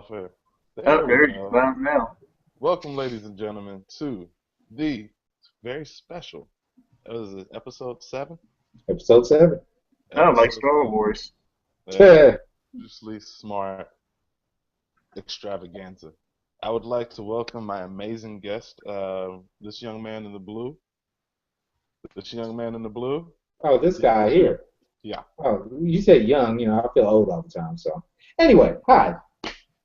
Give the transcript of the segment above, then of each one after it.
Fair. Oh, There we there you go. go now. Welcome, ladies and gentlemen, to the very special. What is it? Episode 7? Episode 7. Oh, like Episode Star 7. Wars. Usually smart extravaganza. I would like to welcome my amazing guest, this young man in the blue. This young man in the blue. Oh, this guy here. Yeah. Oh, you said young. I feel old all the time. So, anyway, hi.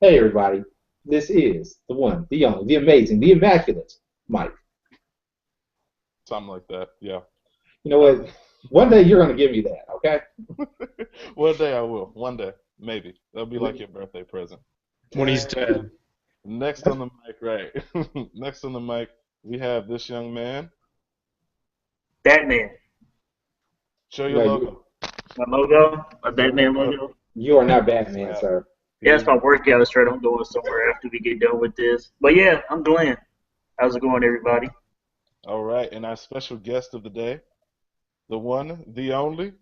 Hey, everybody. This is the one, the only, the amazing, the immaculate Mike. Something like that. Yeah. You know what? One day you're going to give me that, okay? One day I will. One day. Maybe. That'll be like your birthday present. When he's dead. Next on the mic, right. Next on the mic, we have this young man. Batman. Show your No, logo. My logo, my Batman logo. You are not Batman, sir. Yeah, it's my workout shirt. I'm going somewhere after we get done with this. But yeah, I'm Glenn. How's it going, everybody? All right, and our special guest of the day, the one, the only.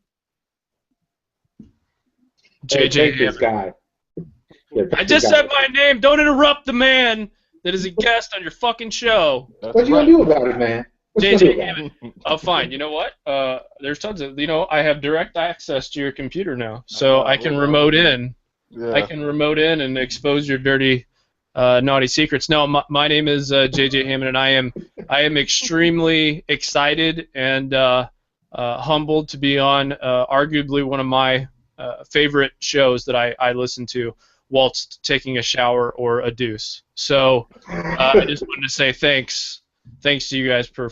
Hey, JJ take this Hammond. guy. Yeah, I take just this guy. said my name. Don't interrupt the man that is a guest on your fucking show. That's What you right. going to do about it, man? What you gonna do JJ about it? Hammond. Oh, fine. You know what? There's tons of. I have direct access to your computer now, so I can remote in. Yeah. I can remote in and expose your dirty, naughty secrets. No, my name is JJ Hammond, and I am extremely excited and humbled to be on arguably one of my favorite shows that I listen to whilst taking a shower or a deuce. So I just wanted to say thanks to you guys for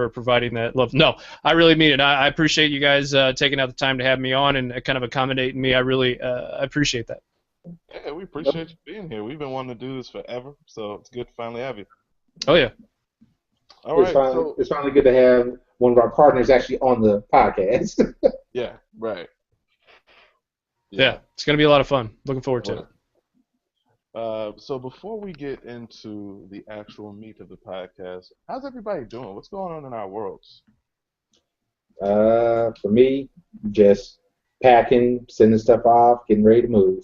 providing that love. No, I really mean it. I appreciate you guys taking out the time to have me on and kind of accommodating me. I really appreciate that. Yeah, we appreciate you being here. We've been wanting to do this forever, so it's good to finally have you. Oh yeah. All right, It's finally good to have one of our partners actually on the podcast. yeah, right. Yeah, it's gonna be a lot of fun. Looking forward to it. So before we get into the actual meat of the podcast, how's everybody doing? What's going on in our worlds? For me, just packing, sending stuff off, getting ready to move.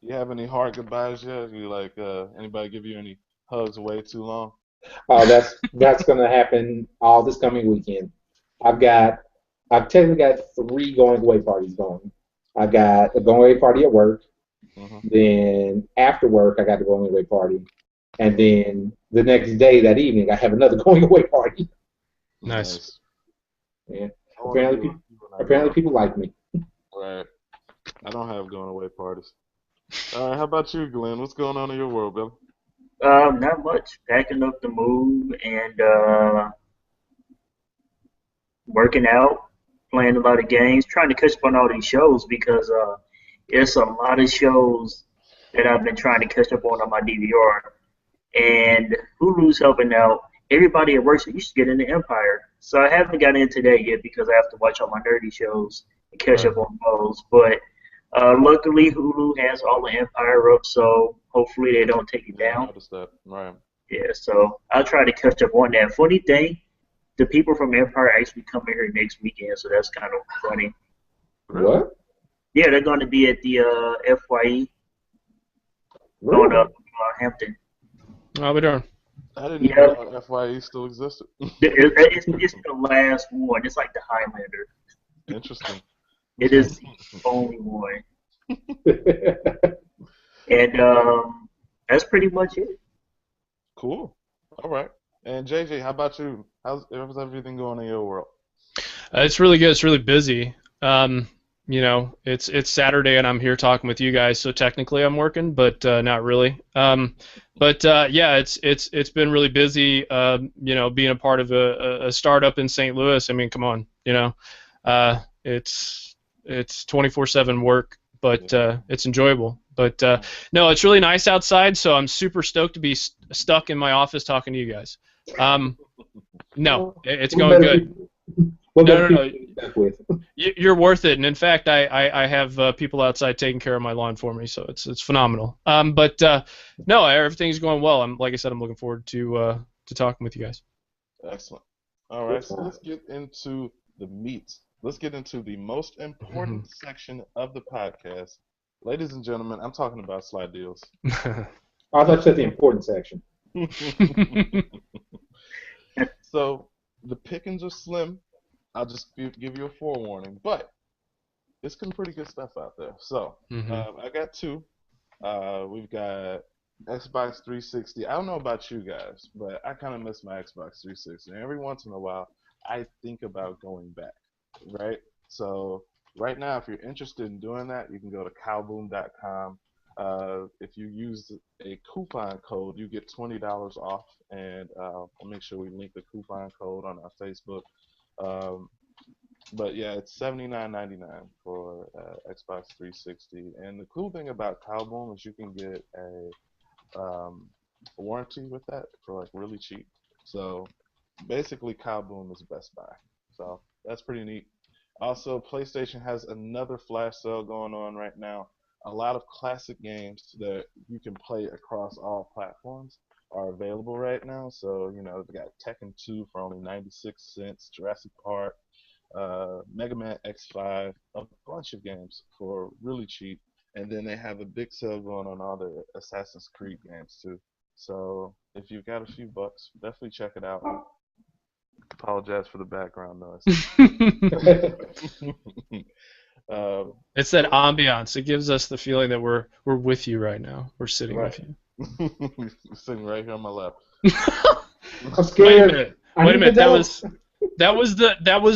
You have any hard goodbyes yet? You like anybody give you any hugs way too long? Oh, that's going to happen all this coming weekend. I've technically got 3 going away parties going. I've got a going away party at work. Mm-hmm. Then after work, I got the going away party. And then the next day, that evening, I have another going away party. Nice. Yeah. I wanna do it when I Apparently go. people like me. Right. I don't have going away parties. How about you, Glenn? What's going on in your world, Bill? Not much. Packing up the move and working out, playing a lot of games, trying to catch up on all these shows because there's a lot of shows that I've been trying to catch up on my DVR. And Hulu's helping out. Everybody at work said you should get into Empire. So I haven't gotten into that yet because I have to watch all my nerdy shows and catch up on those. But luckily Hulu has all the Empire up, so hopefully they don't take it Yeah, I down. noticed that. Right. Yeah, so I'll try to catch up on that. Funny thing, the people from Empire actually come in here next weekend, so that's kind of funny. Really? What? Yeah, they're going to be at the FYE going Really? up Hampton. I'll be darned. I didn't even Yeah. know FYE still existed. It's the last one. It's like the Highlander. Interesting. It is the only one. And that's pretty much it. Cool. All right. And JJ, how about you? How's everything going in your world? It's really good. It's really busy. It's Saturday and I'm here talking with you guys, so technically I'm working, but not really. Yeah, it's been really busy. Being a part of a startup in St. Louis. I mean, come on, it's 24/7 work, but it's enjoyable. But no, it's really nice outside, so I'm super stoked to be stuck in my office talking to you guys. No, it's going good. No. You're worth it, and in fact, I have people outside taking care of my lawn for me, so it's phenomenal. No, everything's going well. Like I said, I'm looking forward to talking with you guys. Excellent. All right, so let's get into the meat. Let's get into the most important section of the podcast, Ladies and gentlemen, I'm talking about slide deals. I thought you said the important section. So the pickings are slim. I'll just give you a forewarning, but there's some pretty good stuff out there. So I got two. We've got Xbox 360. I don't know about you guys, but I kind of miss my Xbox 360. And every once in a while, I think about going back, right? So right now, if you're interested in doing that, you can go to cowboom.com. If you use a coupon code, you get $20 off, and I'll make sure we link the coupon code on our Facebook. Um, but yeah, it's $79.99 for Xbox 360. And the cool thing about Cowboom is you can get a warranty with that for like really cheap. So basically, Cowboom is Best Buy. So that's pretty neat. Also, PlayStation has another flash sale going on right now. A lot of classic games that you can play across all platforms are available right now. So, you know, they got Tekken 2 for only 96 cents, Jurassic Park, Mega Man X5, a bunch of games for really cheap. And then they have a big sale going on all the Assassin's Creed games too. So if you've got a few bucks, definitely check it out. Apologize for the background noise. It's that ambiance. It gives us the feeling that we're with you right now. We're sitting Right. with you. Sitting right here on my lap. I'm scared. Wait a minute. That was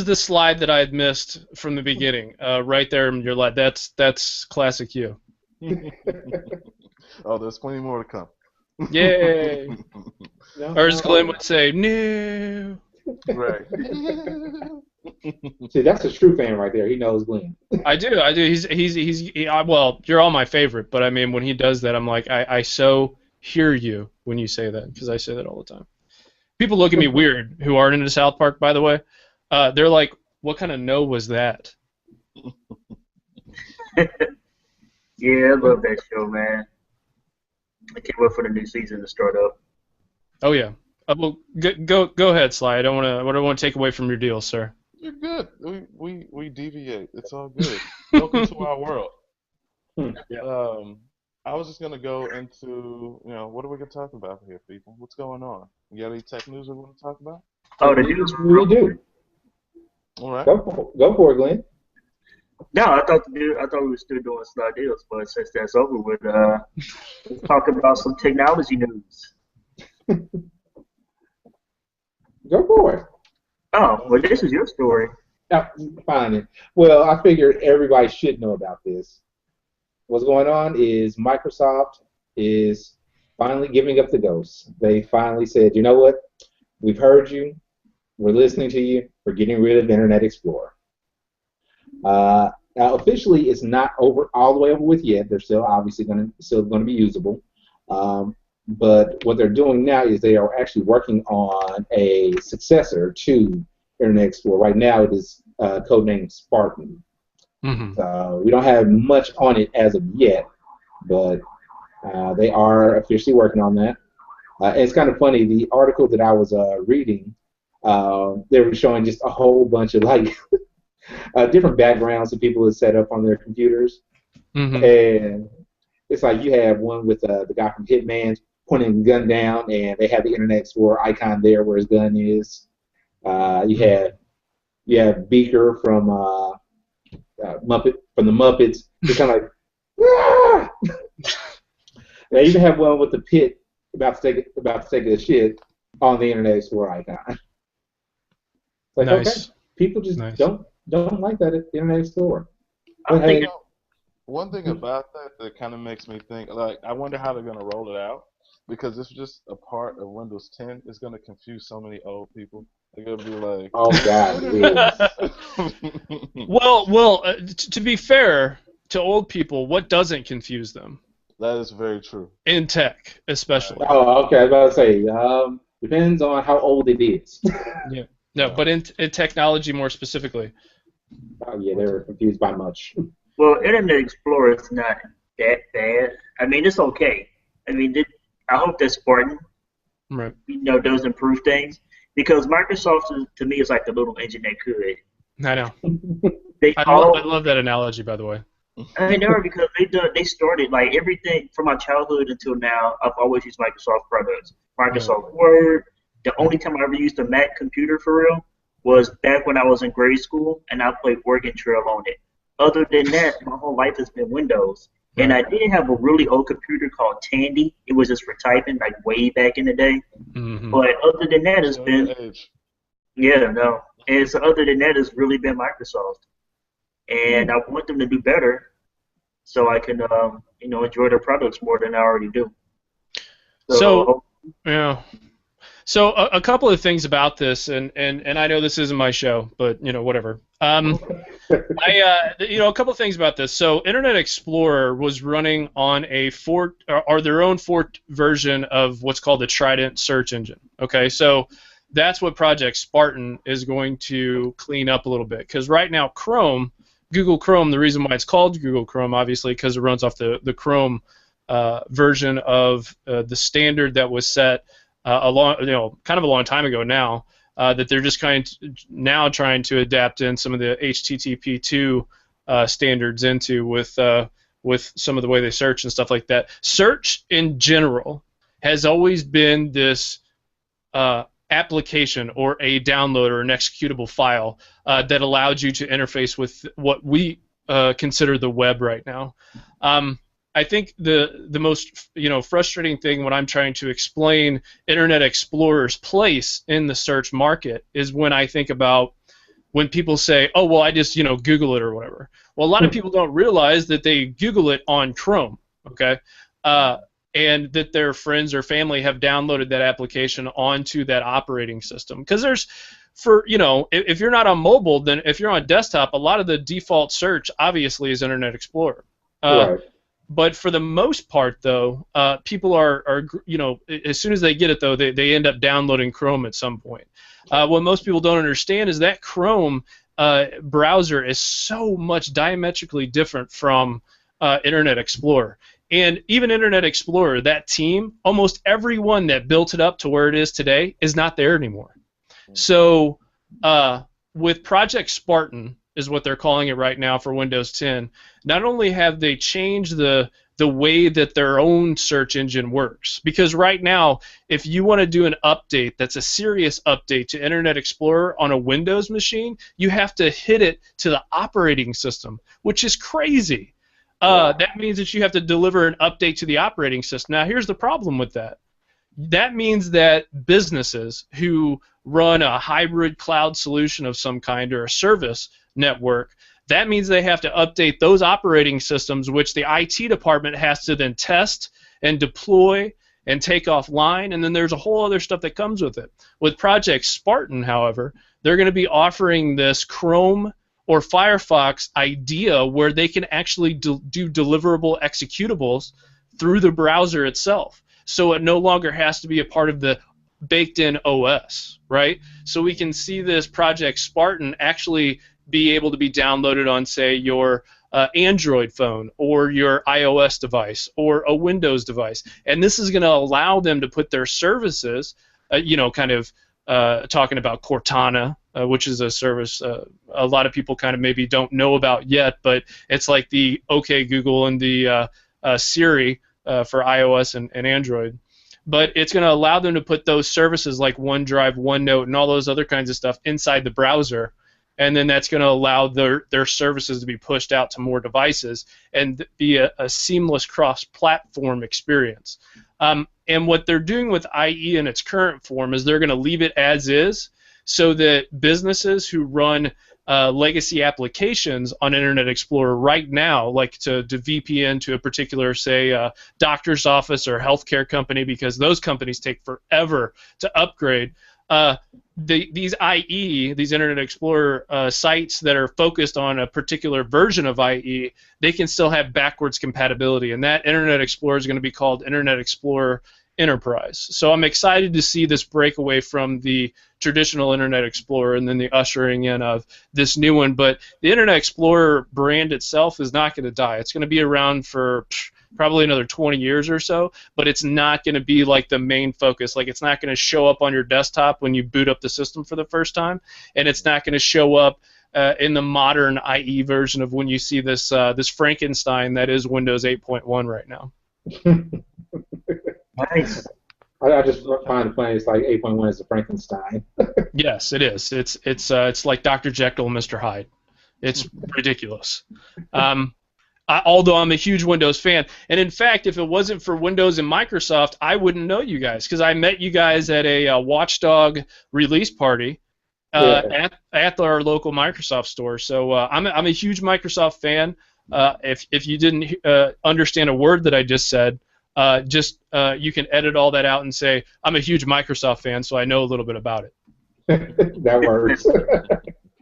the slide that I had missed from the beginning. Right there in your lap. That's classic you. Oh, there's plenty more to come. Yay! No, Or as no. Glenn would say, no. Right. See, that's a true fan right there. He knows Glenn. I do. Well, you're all my favorite, but I mean, when he does that, I'm like, I so hear you when you say that, because I say that all the time. People look at me weird who aren't into South Park, by the way. They're like, what kind of no was that? Yeah, I love that show, man. I can't wait for the new season to start up. Oh yeah. Well, go ahead, Sly. I don't want to take away from your deal, sir. You're good. We deviate. It's all good. Welcome to our world. I was just gonna go into, what are we gonna talk about here, people? What's going on? You got any tech news we want to talk about? Oh, the news. We do. All right. Go for it, Glenn. No, I thought we were still doing slide deals, but since that's over with, let's talk about some technology news. Go for it. Oh, well, this is your story. Fine. Well, I figured everybody should know about this. What's going on is Microsoft is finally giving up the ghost. They finally said, you know what? We've heard you. We're listening to you. We're getting rid of Internet Explorer. Now, officially, it's not all the way over with yet. They're still obviously going to be usable. But what they're doing now is they are actually working on a successor to Internet Explorer. Right now, it is codenamed Spartan. Mm-hmm. So we don't have much on it as of yet, but they are officially working on that. It's kind of funny. The article that I was reading, they were showing just a whole bunch of different backgrounds that people had set up on their computers, and it's like you have one with the guy from Hitman pointing the gun down, and they have the Internet Explorer icon there where his gun is. You have Beaker from the Muppets. Just kind of like, ah! They even have one with the pit about to take a shit on the Internet Explorer icon. Like, nice. Okay, people just don't like that at the Internet Explorer. But hey, one thing about that kind of makes me think, like, I wonder how they're gonna roll it out, because it's just a part of Windows 10. It's gonna confuse so many old people. They're gonna be like, oh God, Well, to be fair to old people, what doesn't confuse them? That is very true. In tech, especially. Oh, okay. I was about to say, depends on how old it is. Yeah. No, but in technology more specifically. Oh yeah, they were confused by much. Well, Internet Explorer is not that bad. I mean, it's okay. I mean, I hope that Spartan, right, does improve things, because Microsoft to me is like the little engine that could. I know. They I love that analogy, by the way. I never because they started like everything from my childhood until now. I've always used Microsoft products. Microsoft Word. The only time I ever used a Mac computer for real was back when I was in grade school, and I played Oregon Trail on it. Other than that, my whole life has been Windows. And I did have a really old computer called Tandy. It was just for typing, like way back in the day. But other than that, it's been no. And so other than that, it's really been Microsoft. And I want them to do better, so I can enjoy their products more than I already do. So yeah. So a couple of things about this, and I know this isn't my show, but whatever. A couple of things about this. So Internet Explorer was running on a their own forked version of what's called the Trident search engine. Okay, so that's what Project Spartan is going to clean up a little bit, because right now Google Chrome, the reason why it's called Google Chrome, obviously, because it runs off the Chrome version of the standard that was set kind of a long time ago now, that they're just now trying to adapt in some of the HTTP2 standards into with some of the way they search and stuff like that. Search in general has always been this application or a download or an executable file that allowed you to interface with what we consider the web right now. I think the most frustrating thing when I'm trying to explain Internet Explorer's place in the search market is when I think about when people say, oh, well, I just Google it or whatever. Well, a lot of people don't realize that they Google it on Chrome, okay, and that their friends or family have downloaded that application onto that operating system. Because if you're not on mobile, then if you're on desktop, a lot of the default search obviously is Internet Explorer. Right. But for the most part, though, people are as soon as they get it, though, they end up downloading Chrome at some point. What most people don't understand is that Chrome browser is so much diametrically different from Internet Explorer. And even Internet Explorer, that team, almost everyone that built it up to where it is today is not there anymore. So with Project Spartan, is what they're calling it right now for Windows 10, not only have they changed the way that their own search engine works, because right now, if you want to do an update that's a serious update to Internet Explorer on a Windows machine, you have to hit it to the operating system, which is crazy. That means that you have to deliver an update to the operating system. Now, here's the problem with that. That means that businesses who run a hybrid cloud solution of some kind or a service network, that means they have to update those operating systems, which the IT department has to then test and deploy and take offline, and then there's a whole other stuff that comes with it. With Project Spartan, however, they're going to be offering this Chrome or Firefox idea where they can actually do deliverable executables through the browser itself. So it no longer has to be a part of the baked-in OS, right? So we can see this Project Spartan actually be able to be downloaded on, say, your Android phone or your iOS device or a Windows device. And this is going to allow them to put their services, talking about Cortana, which is a service a lot of people kind of maybe don't know about yet, but it's like the OK Google and the Siri for iOS and Android. But it's going to allow them to put those services like OneDrive, OneNote, and all those other kinds of stuff inside the browser, and then that's going to allow their services to be pushed out to more devices and be a seamless cross-platform experience. And what they're doing with IE in its current form is they're going to leave it as is, so that businesses who run legacy applications on Internet Explorer right now, like to VPN to a particular, say, doctor's office or healthcare company, because those companies take forever to upgrade, these IE, these Internet Explorer sites that are focused on a particular version of IE, they can still have backwards compatibility, and that Internet Explorer is going to be called Internet Explorer Enterprise. So I'm excited to see this break away from the traditional Internet Explorer and then the ushering in of this new one. But the Internet Explorer brand itself is not going to die. It's going to be around for probably another 20 years or so, but it's not going to be like the main focus. Like, it's not going to show up on your desktop when you boot up the system for the first time, and it's not going to show up in the modern IE version of when you see this this Frankenstein that is Windows 8.1 right now. Nice. I just find it funny. It's like 8.1 is a Frankenstein. Yes, it is. It's like Dr. Jekyll and Mr. Hyde. It's ridiculous. Although I'm a huge Windows fan, and in fact, if it wasn't for Windows and Microsoft, I wouldn't know you guys because I met you guys at a Watchdog release party at our local Microsoft store. So I'm a huge Microsoft fan. If you didn't understand a word that I just said, you can edit all that out and say I'm a huge Microsoft fan, so I know a little bit about it. That works.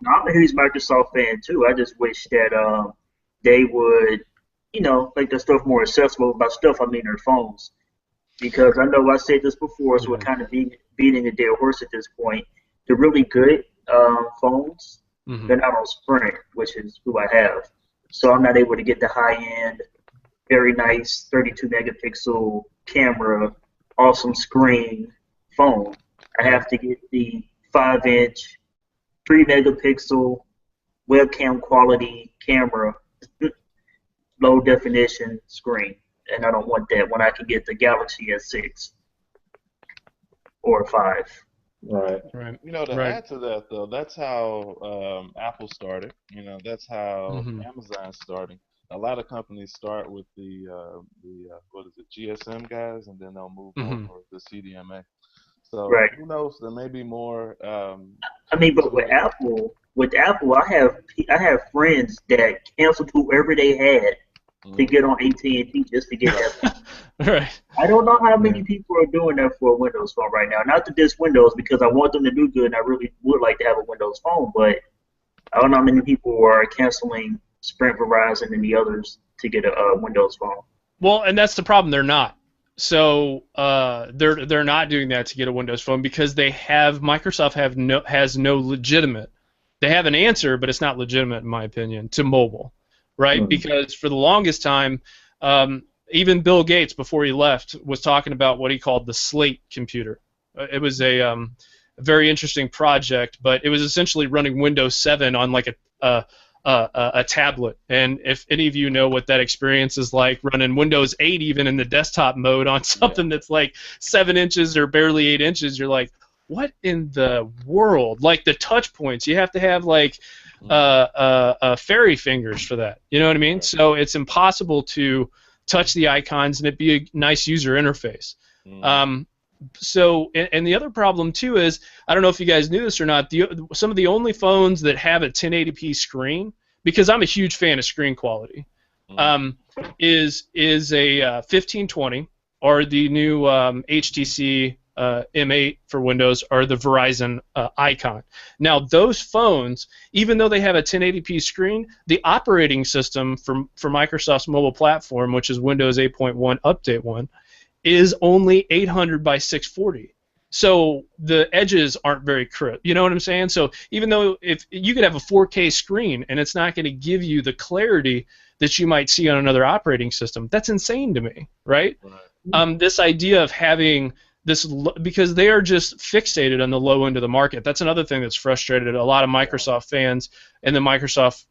I'm a huge Microsoft fan too. I just wish that they would, make their stuff more accessible. By stuff, I mean their phones. Because I know I said this before, so we're kind of beating a dead horse at this point. The really good phones, they're not on Sprint, which is who I have. So I'm not able to get the high-end, very nice 32-megapixel camera, awesome screen phone. I have to get the 5-inch, 3-megapixel webcam quality camera, low definition screen, and I don't want that when I can get the Galaxy S6 or 5. Right. To add to that though, that's how Apple started. That's how Amazon started. A lot of companies start with the GSM guys, and then they'll move over to the CDMA. So who knows? There may be more. But with Apple, I have friends that canceled whoever they had to get on AT&T just to get that. Right. I don't know how many people are doing that for a Windows phone right now. Not to diss Windows because I want them to do good, and I really would like to have a Windows phone, but I don't know how many people are canceling Sprint, Verizon, and the others to get a Windows phone. Well, and that's the problem. They're not. So they're not doing that to get a Windows phone because Microsoft has no legitimate. They have an answer, but it's not legitimate in my opinion to mobile, right? Because for the longest time, even Bill Gates before he left was talking about what he called the Slate computer. It was a very interesting project, but it was essentially running Windows 7 on like a tablet. And if any of you know what that experience is like, running Windows 8 even in the desktop mode on something that's like 7 inches or barely 8 inches, you're like, what in the world? Like the touch points, you have to have like fairy fingers for that. You know what I mean? So it's impossible to touch the icons and it be a nice user interface. So, and the other problem too is, I don't know if you guys knew this or not, some of the only phones that have a 1080p screen, because I'm a huge fan of screen quality, is a 1520 or the new HTC M8 for Windows or the Verizon Icon. Now, those phones, even though they have a 1080p screen, the operating system for Microsoft's mobile platform, which is Windows 8.1 Update 1, is only 800 by 640. So the edges aren't very crisp. You know what I'm saying? So even though if you could have a 4K screen and it's not going to give you the clarity that you might see on another operating system, that's insane to me, right? This idea of having this, because they are just fixated on the low end of the market. That's another thing that's frustrated a lot of Microsoft fans in the Microsoft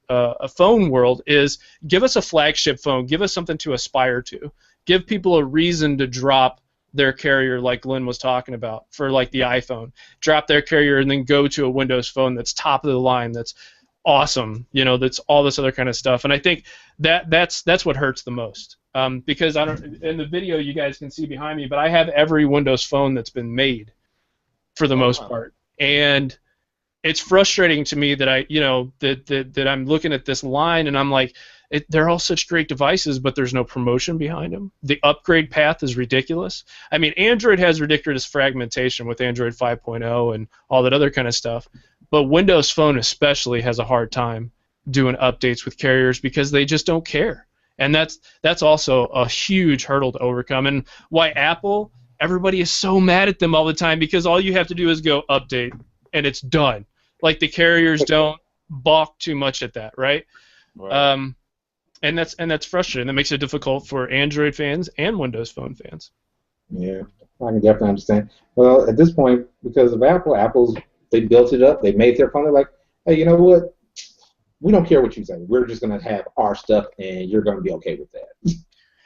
phone world is give us a flagship phone, give us something to aspire to. Give people a reason to drop their carrier like Glenn was talking about for like the iPhone. Drop their carrier and then go to a Windows phone that's top of the line, that's awesome, that's all this other kind of stuff. And I think that's what hurts the most. Because in the video you guys can see behind me, but I have every Windows phone that's been made for the most part. And it's frustrating to me that that I'm looking at this line and I'm like, they're all such great devices, but there's no promotion behind them. The upgrade path is ridiculous. I mean, Android has ridiculous fragmentation with Android 5.0 and all that other kind of stuff, but Windows Phone especially has a hard time doing updates with carriers because they just don't care. And that's also a huge hurdle to overcome. And why Apple, everybody is so mad at them all the time because all you have to do is go update and it's done. Like the carriers don't balk too much at that, right? And that's frustrating. That makes it difficult for Android fans and Windows Phone fans. Yeah, I can definitely understand. Well, at this point, because of Apple, they built it up. They made their phone. They're like, hey, you know what? we don't care what you say. We're just going to have our stuff, and you're going to be okay with that.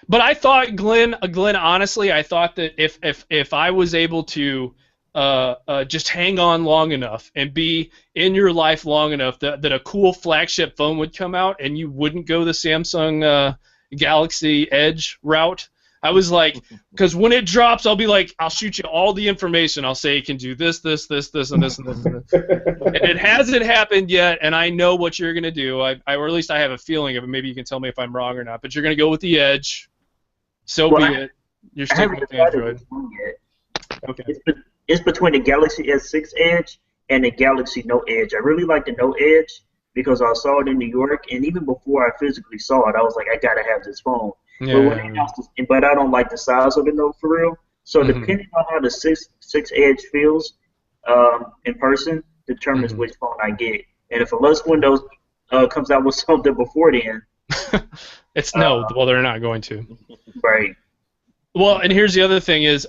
But I thought, Glenn, honestly, I thought that if I was able to just hang on long enough and be in your life long enough that a cool flagship phone would come out and you wouldn't go the Samsung Galaxy Edge route. I was like, because when it drops, I'll be like, I'll shoot you all the information. I'll say it can do this, this, this, this, and this, and this, and this. And it hasn't happened yet, and I know what you're going to do. Or at least I have a feeling of it. Maybe you can tell me if I'm wrong or not. But you're going to go with the Edge. So be it. You're sticking with Android. Okay. It's between the Galaxy S6 Edge and the Galaxy Note Edge. I really like the Note Edge because I saw it in New York, and even before I physically saw it, I was like, I gotta have this phone. Yeah. But I don't like the size of the Note for real. So depending on how the 6 Edge feels in person, determines which phone I get. And if unless Windows comes out with something before then, well, they're not going to. Right. Well, and here's the other thing is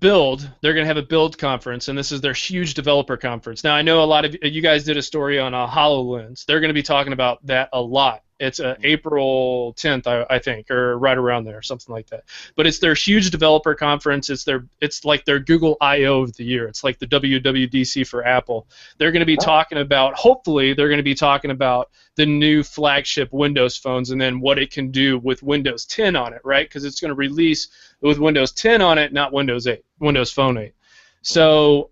Build. They're going to have a Build conference, and this is their huge developer conference. Now, I know a lot of you guys did a story on HoloLens. They're going to be talking about that a lot. It's April 10th, I think, or right around there, something like that. But it's their huge developer conference. It's like their Google I/O of the year. It's like the WWDC for Apple. They're going to be talking about, hopefully, they're going to be talking about the new flagship Windows phones and then what it can do with Windows 10 on it, right? Because it's going to release with Windows 10 on it, not Windows 8, Windows Phone 8. So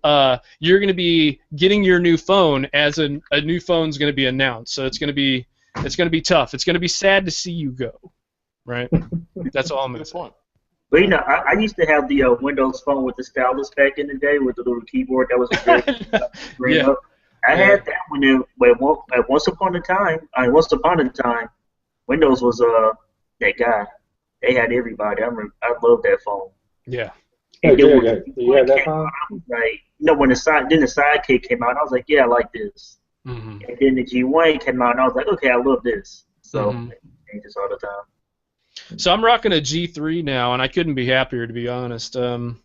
you're going to be getting your new phone as a new phone's going to be announced. So it's going to be tough. It's going to be sad to see you go, right? That's all I'm going to say. But you know, I used to have the Windows Phone with the stylus back in the day with the little keyboard that was a great Yeah. I had that when once upon a time, Windows was that guy. They had everybody. I loved that phone. Yeah. And You then have that phone? like, when the Sidekick came out, I was like, yeah, I like this. Mm-hmm. And then the G1 came out, and I was like, okay, I love this. So it changes all the time. So I'm rocking a G3 now, and I couldn't be happier, to be honest. The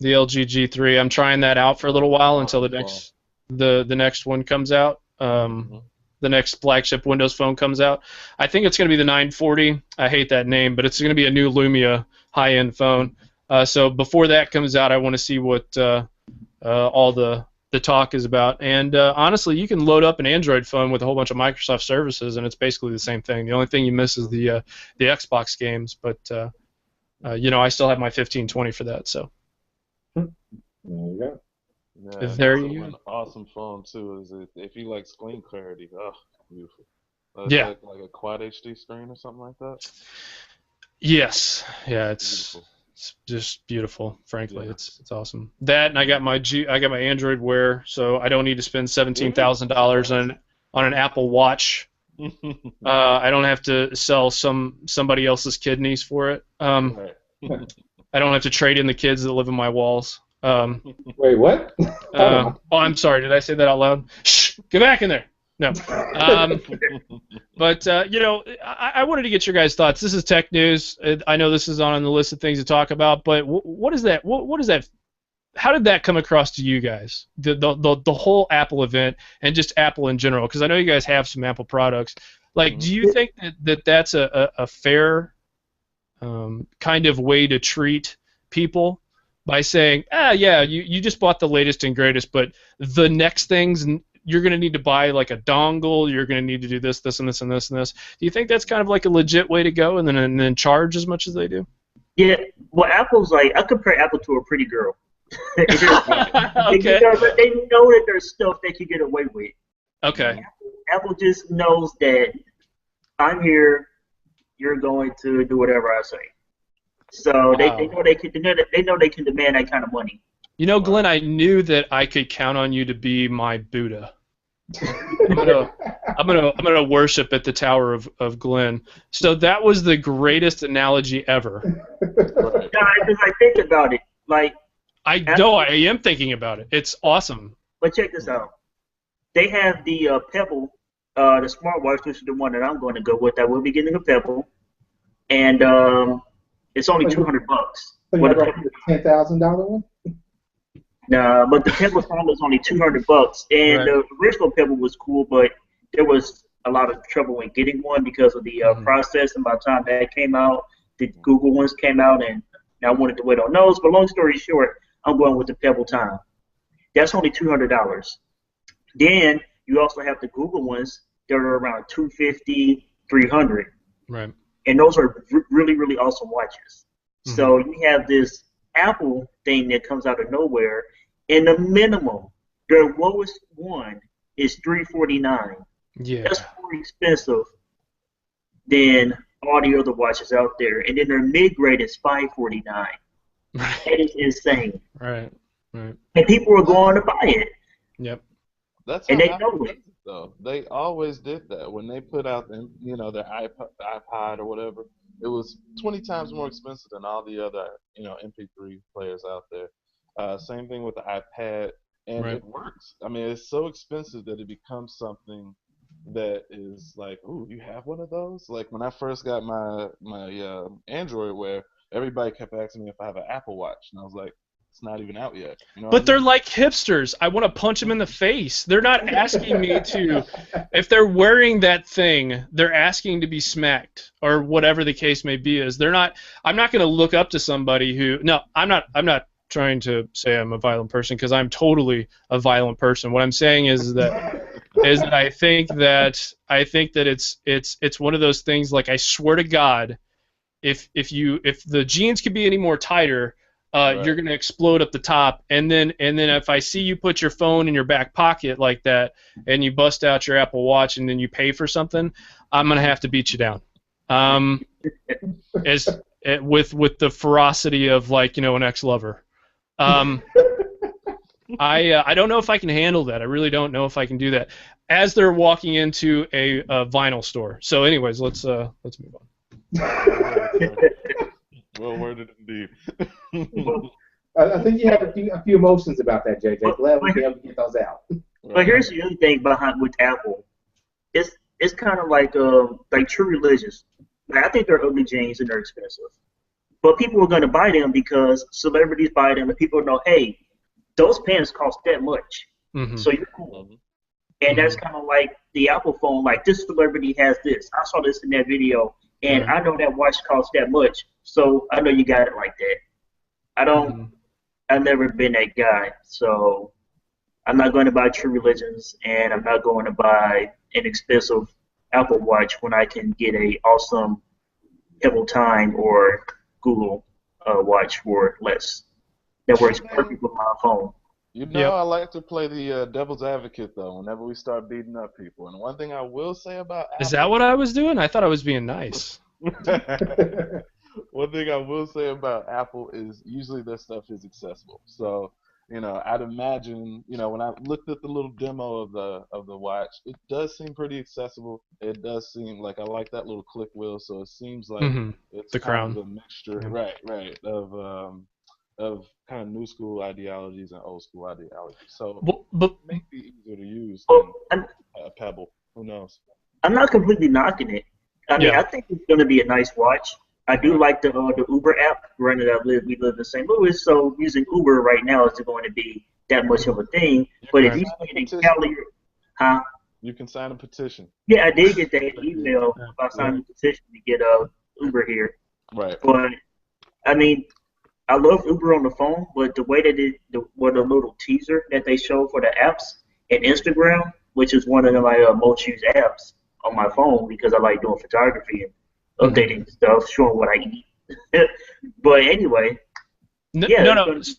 LG G3. I'm trying that out for a little while until the next one comes out. The next flagship Windows phone comes out. I think it's going to be the 940. I hate that name, but it's going to be a new Lumia high-end phone. So before that comes out, I want to see what all the talk is about. And honestly, you can load up an Android phone with a whole bunch of Microsoft services, and it's basically the same thing. The only thing you miss is the Xbox games, but I still have my 1520 for that. So There you go. Yeah, there you go. An awesome phone too. Is if you like screen clarity, beautiful. Yeah. Like a quad HD screen or something like that. Yes. Yeah, it's just beautiful. Frankly, it's awesome. That, and I got my Android Wear, so I don't need to spend $17,000 on an Apple Watch. I don't have to sell somebody else's kidneys for it. I don't have to trade in the kids that live in my walls. Wait, what? I'm sorry. Did I say that out loud? Shh! Get back in there. No. But I wanted to get your guys' thoughts. This is tech news. I know this is on the list of things to talk about. But what is that? What is that? How did that come across to you guys? The whole Apple event and just Apple in general? Because I know you guys have some Apple products. Like, do you think that's a fair kind of way to treat people? By saying, you just bought the latest and greatest, but the next things you're going to need to buy like a dongle, you're going to need to do this, this, and this, and this, and this. Do you think that's kind of like a legit way to go and then charge as much as they do? Yeah, well, Apple's like, I compare Apple to a pretty girl. Okay. They know that there's stuff they can get away with. Okay. Apple just knows that I'm here, you're going to do whatever I say. So they know they can demand that kind of money. You know, Glenn, I knew that I could count on you to be my Buddha. I'm gonna worship at the Tower of Glenn. So that was the greatest analogy ever. Because I think about it, like I am thinking about it. It's awesome. But check this out. They have the Pebble, the smartwatch, which is the one that I'm going to go with. I will be getting a Pebble, and it's only $200. So you got the $10,000 one? Nah, but the Pebble phone was only $200, and the original Pebble was cool, but there was a lot of trouble in getting one because of the process. And by the time that came out, the Google ones came out, and I wanted to wait on those. But long story short, I'm going with the Pebble Time. That's only $200. Then you also have the Google ones that are around $250, $300. Right. And those are really, really awesome watches. So you have this Apple thing that comes out of nowhere, and the minimum, their lowest one is $349. Yeah. That's more expensive than all the other watches out there. And then their mid-grade is $549. That is insane. Right. Right. And people are going to buy it. Yep. That's and how they know it. Though they always did that when they put out their iPod or whatever. It was 20 times more expensive than all the other MP3 players out there. Same thing with the iPad, and it works. I mean, it's so expensive that it becomes something that is like, ooh, you have one of those? Like when I first got my Android Wear, everybody kept asking me if I have an Apple Watch, and I was like, it's not even out yet. You know but they're like hipsters. I want to punch them in the face. They're not asking me to. If they're wearing that thing, they're asking to be smacked or whatever the case may be. They're not. I'm not going to look up to somebody who. No, I'm not. I'm not trying to say I'm a violent person because I'm totally a violent person. What I'm saying is that I think that it's one of those things. Like I swear to God, if the jeans could be any more tighter. You're gonna explode up the top, and then if I see you put your phone in your back pocket like that, and you bust out your Apple Watch, and then you pay for something, I'm gonna have to beat you down. With the ferocity of an ex-lover. I don't know if I can handle that. I really don't know if I can do that. As they're walking into a vinyl store. So, anyways, let's move on. Well worded indeed. I think you have a few emotions about that, JJ. Glad we were able to get those out. But here's the other thing with Apple. It's kind of like True Religions. Like, I think they're ugly jeans and they're expensive. But people are going to buy them because celebrities buy them and people know, hey, those pants cost that much. So you're cool. And that's kind of like the Apple phone. Like, this celebrity has this. I saw this in that video. And I know that watch costs that much, so I know you got it like that. I've never been that guy, so I'm not going to buy True Religions, and I'm not going to buy an expensive Apple Watch when I can get a awesome Pebble Time or Google watch for less. That works perfect with my phone. I like to play the devil's advocate, though, whenever we start beating up people. And one thing I will say about Apple... Is that what I was doing? I thought I was being nice. One thing I will say about Apple is usually their stuff is accessible. So, I'd imagine, when I looked at the little demo of the watch, it does seem pretty accessible. It does seem like I like that little click wheel, so it seems like it's the crown. Of a mixture, right, of kind of new school ideologies and old school ideologies. So it may be easier to use than a Pebble. Who knows? I'm not completely knocking it. I mean, I think it's going to be a nice watch. I do like the Uber app. Granted, we live in St. Louis, so using Uber right now isn't going to be that much of a thing. But if you stay in Cali, you can sign a petition. Yeah, I did get that email about signing a petition to get Uber here. Right. But I mean, I love Uber on the phone, but the way that the little teaser that they show for the apps and Instagram, which is one of my most used apps on my phone because I like doing photography and updating stuff, showing what I eat. But anyway,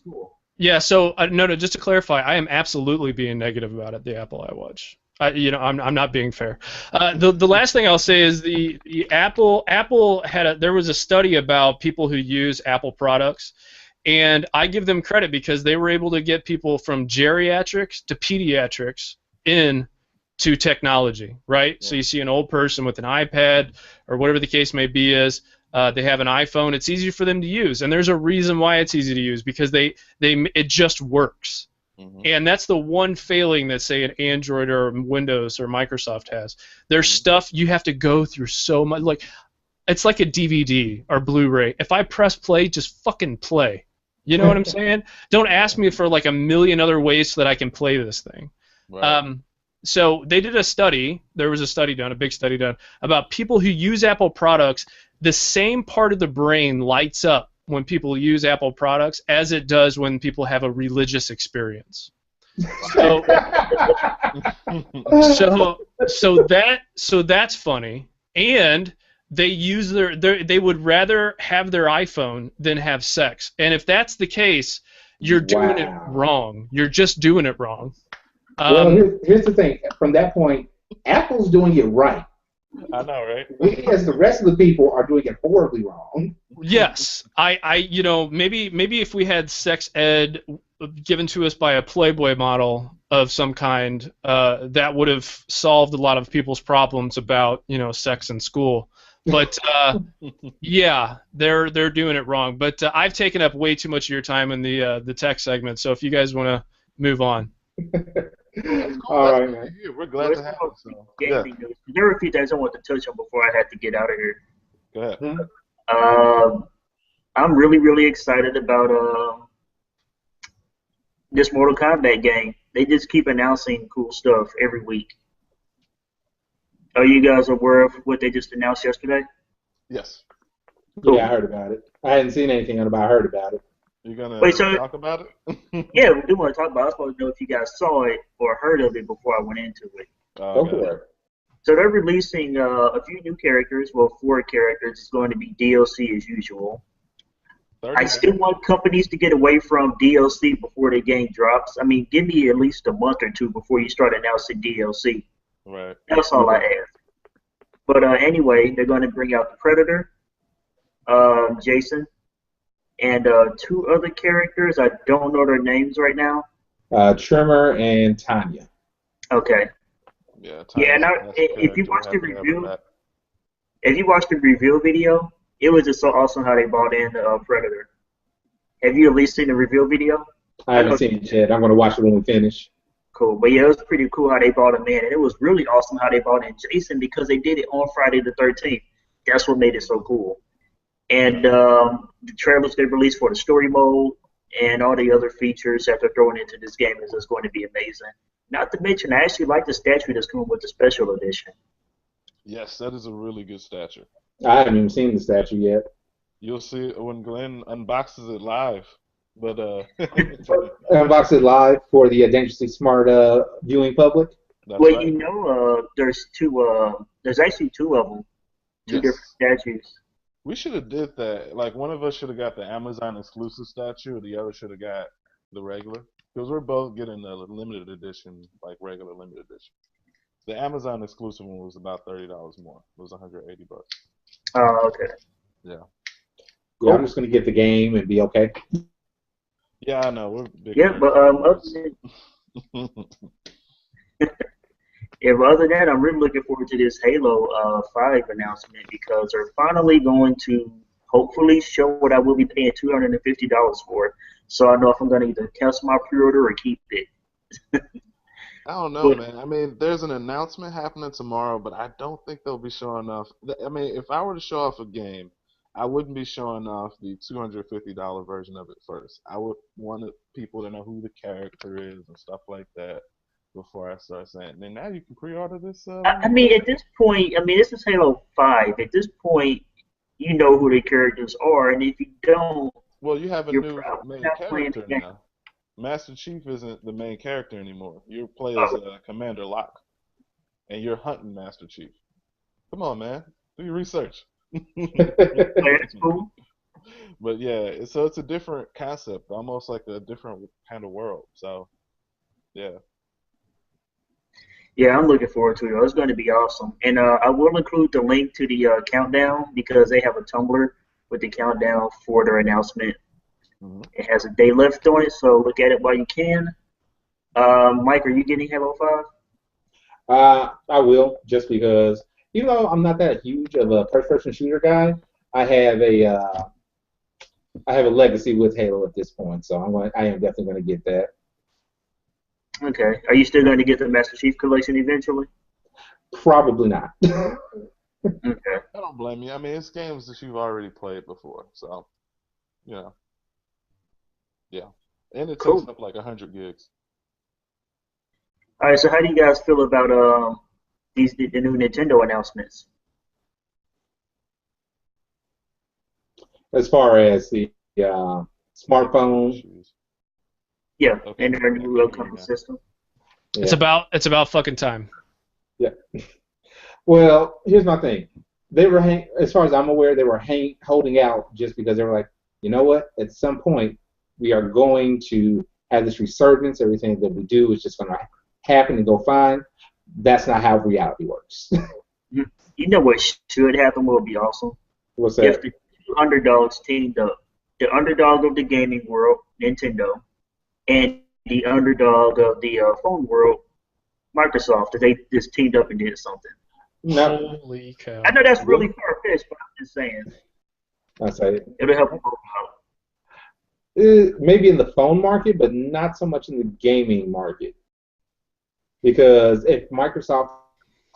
cool. Yeah, so just to clarify, I am absolutely being negative about it. The Apple iWatch. I'm not being fair. The last thing I'll say is the Apple there was a study about people who use Apple products, and I give them credit because they were able to get people from geriatrics to pediatrics into technology, right? Yeah. So you see an old person with an iPad or whatever the case may be they have an iPhone. It's easy for them to use, and there's a reason why it's easy to use because it just works. And that's the one failing that, say, an Android or Windows or Microsoft has. There's stuff you have to go through so much. Like, it's like a DVD or Blu-ray. If I press play, just fucking play. You know what I'm saying? Don't ask me for like a million other ways so that I can play this thing. Right. so they did a study. There was a study done, a big study done, about people who use Apple products. The same part of the brain lights up when people use Apple products as it does when people have a religious experience. So, so that's funny. And they use they would rather have their iPhone than have sex. And if that's the case, you're doing it wrong. You're just doing it wrong. Well, here's the thing. From that point, Apple's doing it right. I know, right? We, as the rest of the people, are doing it horribly wrong. Yes, maybe if we had sex ed given to us by a Playboy model of some kind, that would have solved a lot of people's problems about sex in school. But yeah, they're doing it wrong. But I've taken up way too much of your time in the tech segment. So if you guys want to move on. Cool. All right, man. We're glad to have you. So. Yeah. There are a few things I want to touch on before I had to get out of here. Go ahead. I'm really, really excited about this Mortal Kombat game. They just keep announcing cool stuff every week. Are you guys aware of what they just announced yesterday? Yes. Cool. Yeah, I heard about it. I hadn't seen anything on it, but I heard about it. You gonna talk about it? Yeah, we do want to talk about it. I was supposed to know if you guys saw it or heard of it before I went into it. Go for it. So they're releasing a few new characters. Well, 4 characters. It's going to be DLC as usual. I still want companies to get away from DLC before the game drops. I mean, give me at least a month or 2 before you start announcing DLC. Right. That's all I ask. But anyway, they're going to bring out the Predator, Jason, and 2 other characters. I don't know their names right now. Trimmer and Tanya. Okay. Yeah. And if you watch the review video, it was just so awesome how they brought in Predator. Have you at least seen the review video? I haven't seen it yet. I'm going to watch it when we finish. Cool. But yeah, it was pretty cool how they brought him in. And it was really awesome how they brought in Jason because they did it on Friday the 13th. That's what made it so cool. And the trailers they released for the story mode and all the other features that they're throwing into this game is just going to be amazing. Not to mention, I actually like the statue that's coming with the special edition. Yes, that is a really good statue. I haven't even seen the statue yet. You'll see it when Glenn unboxes it live. But Unbox it live for the Dangerously Smart viewing public. That's well, right. There's two. There's actually 2 of them, 2 different statues. We should have did that. Like one of us should have got the Amazon exclusive statue, the other should have got the regular. Because we're both getting the limited edition, like regular limited edition. The Amazon exclusive one was about $30 more. It was $180. Oh, okay. Yeah. Yeah, I'm just gonna get the game and be okay. Yeah, I know. We're big. Yeah, but other than that, I'm really looking forward to this Halo 5 announcement because they're finally going to hopefully show what I will be paying $250 for. So I know if I'm going to either cancel my pre-order or keep it. I don't know, man. I mean, there's an announcement happening tomorrow, but I don't think they'll be showing off. I mean, if I were to show off a game, I wouldn't be showing off the $250 version of it first. I would want people to know who the character is and stuff like that before I start saying. And now you can pre-order this. I mean, at this point, this is Halo 5. At this point, you know who the characters are, and if you don't, well, you have a new main character now. now. Master Chief isn't the main character anymore. You play as Commander Locke, and you're hunting Master Chief. Come on, man. Do your research. That's cool. But yeah, so it's a different concept, almost like a different kind of world. So, yeah. Yeah, I'm looking forward to it. It's going to be awesome. And I will include the link to the countdown because they have a Tumblr with the countdown for their announcement. Mm-hmm. It has a day left on it, so look at it while you can. Mike, are you getting Halo 5? I will, just because, I'm not that huge of a first-person shooter guy. I have a legacy with Halo at this point, so I am definitely going to get that. Okay. Are you still going to get the Master Chief Collection eventually? Probably not. Okay. I don't blame you. I mean, it's games that you've already played before, so, yeah. And it takes up like 100 gigs. All right, so how do you guys feel about the new Nintendo announcements? As far as the smartphone, Yeah, Okay. and their new upcoming system. yeah. It's about fucking time. Yeah. Well, here's my thing. They were, as far as I'm aware, they were holding out just because they were like, you know what? At some point, we are going to have this resurgence. Everything that we do is just going to happen and go fine. That's not how reality works. You know what should happen would be awesome? What's If that? the two underdogs teamed up. The underdog of the gaming world, Nintendo, and the underdog of the phone world, Microsoft, if they just teamed up and did something. No, Holy cow. I know that's really far-fetched, but I'm just saying. I say It'll help them both out. maybe in the phone market, but not so much in the gaming market. Because if Microsoft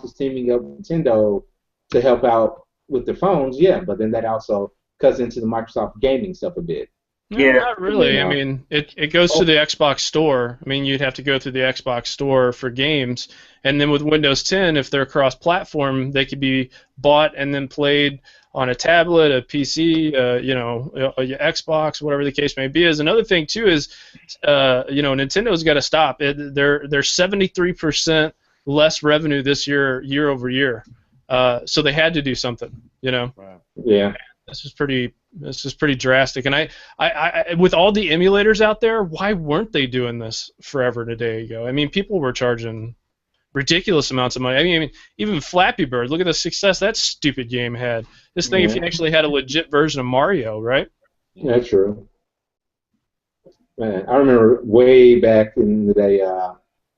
is teaming up with Nintendo to help out with the phones, yeah, but then that also cuts into the Microsoft gaming stuff a bit. No, Yeah. not really. You know. I mean, it goes to the Xbox Store. I mean, you'd have to go through the Xbox Store for games, and then with Windows 10, if they're cross-platform, they could be bought and then played on a tablet, a PC, your Xbox, whatever the case may be. As another thing too is, Nintendo's got to stop. They're 73% less revenue this year over year. So they had to do something. Right. Yeah. This is pretty drastic. And I with all the emulators out there, why weren't they doing this forever and a day ago? I mean, people were charging ridiculous amounts of money. I mean, even Flappy Bird. Look at the success that stupid game had. This thing, if you actually had a legit version of Mario, right? Yeah, true. Man, I remember way back in the day,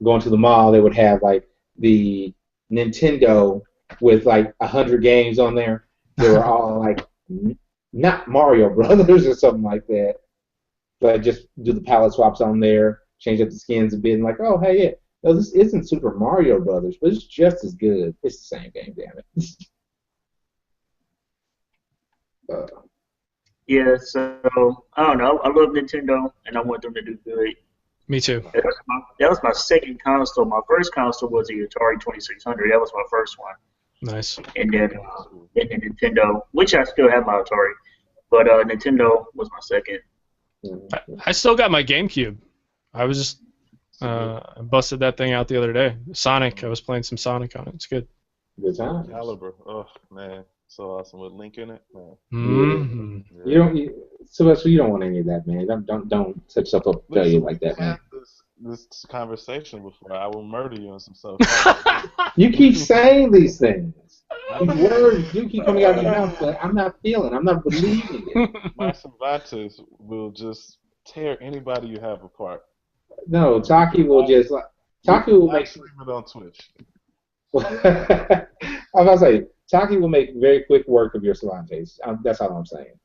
going to the mall, they would have like the Nintendo with like 100 games on there. They were all like not Mario Brothers or something like that, but just do the palette swaps on there, change up the skins a bit, and like, oh hey, yeah, no, this isn't Super Mario Brothers, but it's just as good. It's the same game, damn it. Yeah, so I don't know. I love Nintendo, and I want them to do good. Me too. That was my second console. My first console was the Atari 2600. That was my first one. Nice. And then Nintendo, which I still have my Atari, but Nintendo was my second. I still got my GameCube. I was just busted that thing out the other day. Sonic. I was playing some Sonic on it. It's good. Good time. Caliber. Oh man, so awesome with Link in it. Man. Mm-hmm. You don't want any of that, man. Don't set yourself up to tell you like that, man. This conversation before I will murder you and some stuff. You keep saying these things. These words do keep coming out of your mouth, but I'm not believing it. My Cervantes will just tear anybody you have apart. No, Taki will just Taki will make stream it on Twitch. I was about to say Taki will make very quick work of your Cervantes. That's all I'm saying.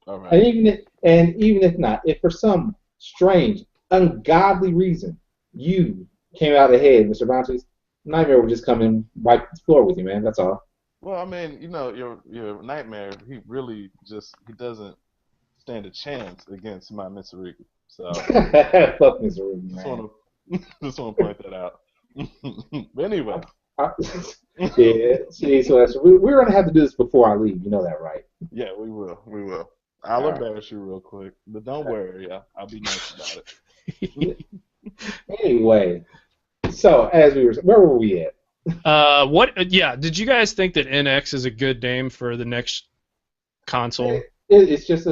All right. And even if not, if for some strange, ungodly reason you came out ahead with Cervantes, Nightmare will just come and wipe the floor with you, man. That's all. Well, I mean, your Nightmare, he doesn't stand a chance against my Mitsurugi. So fuck Mitsurugi, man. Just want to point that out. But anyway. Yeah, see, so we're gonna have to do this before I leave. You know that, right? Yeah, we will. I'll embarrass you real quick, but don't worry, I'll be nice about it. Anyway, so where were we at? Yeah, did you guys think that NX is a good name for the next console? It's just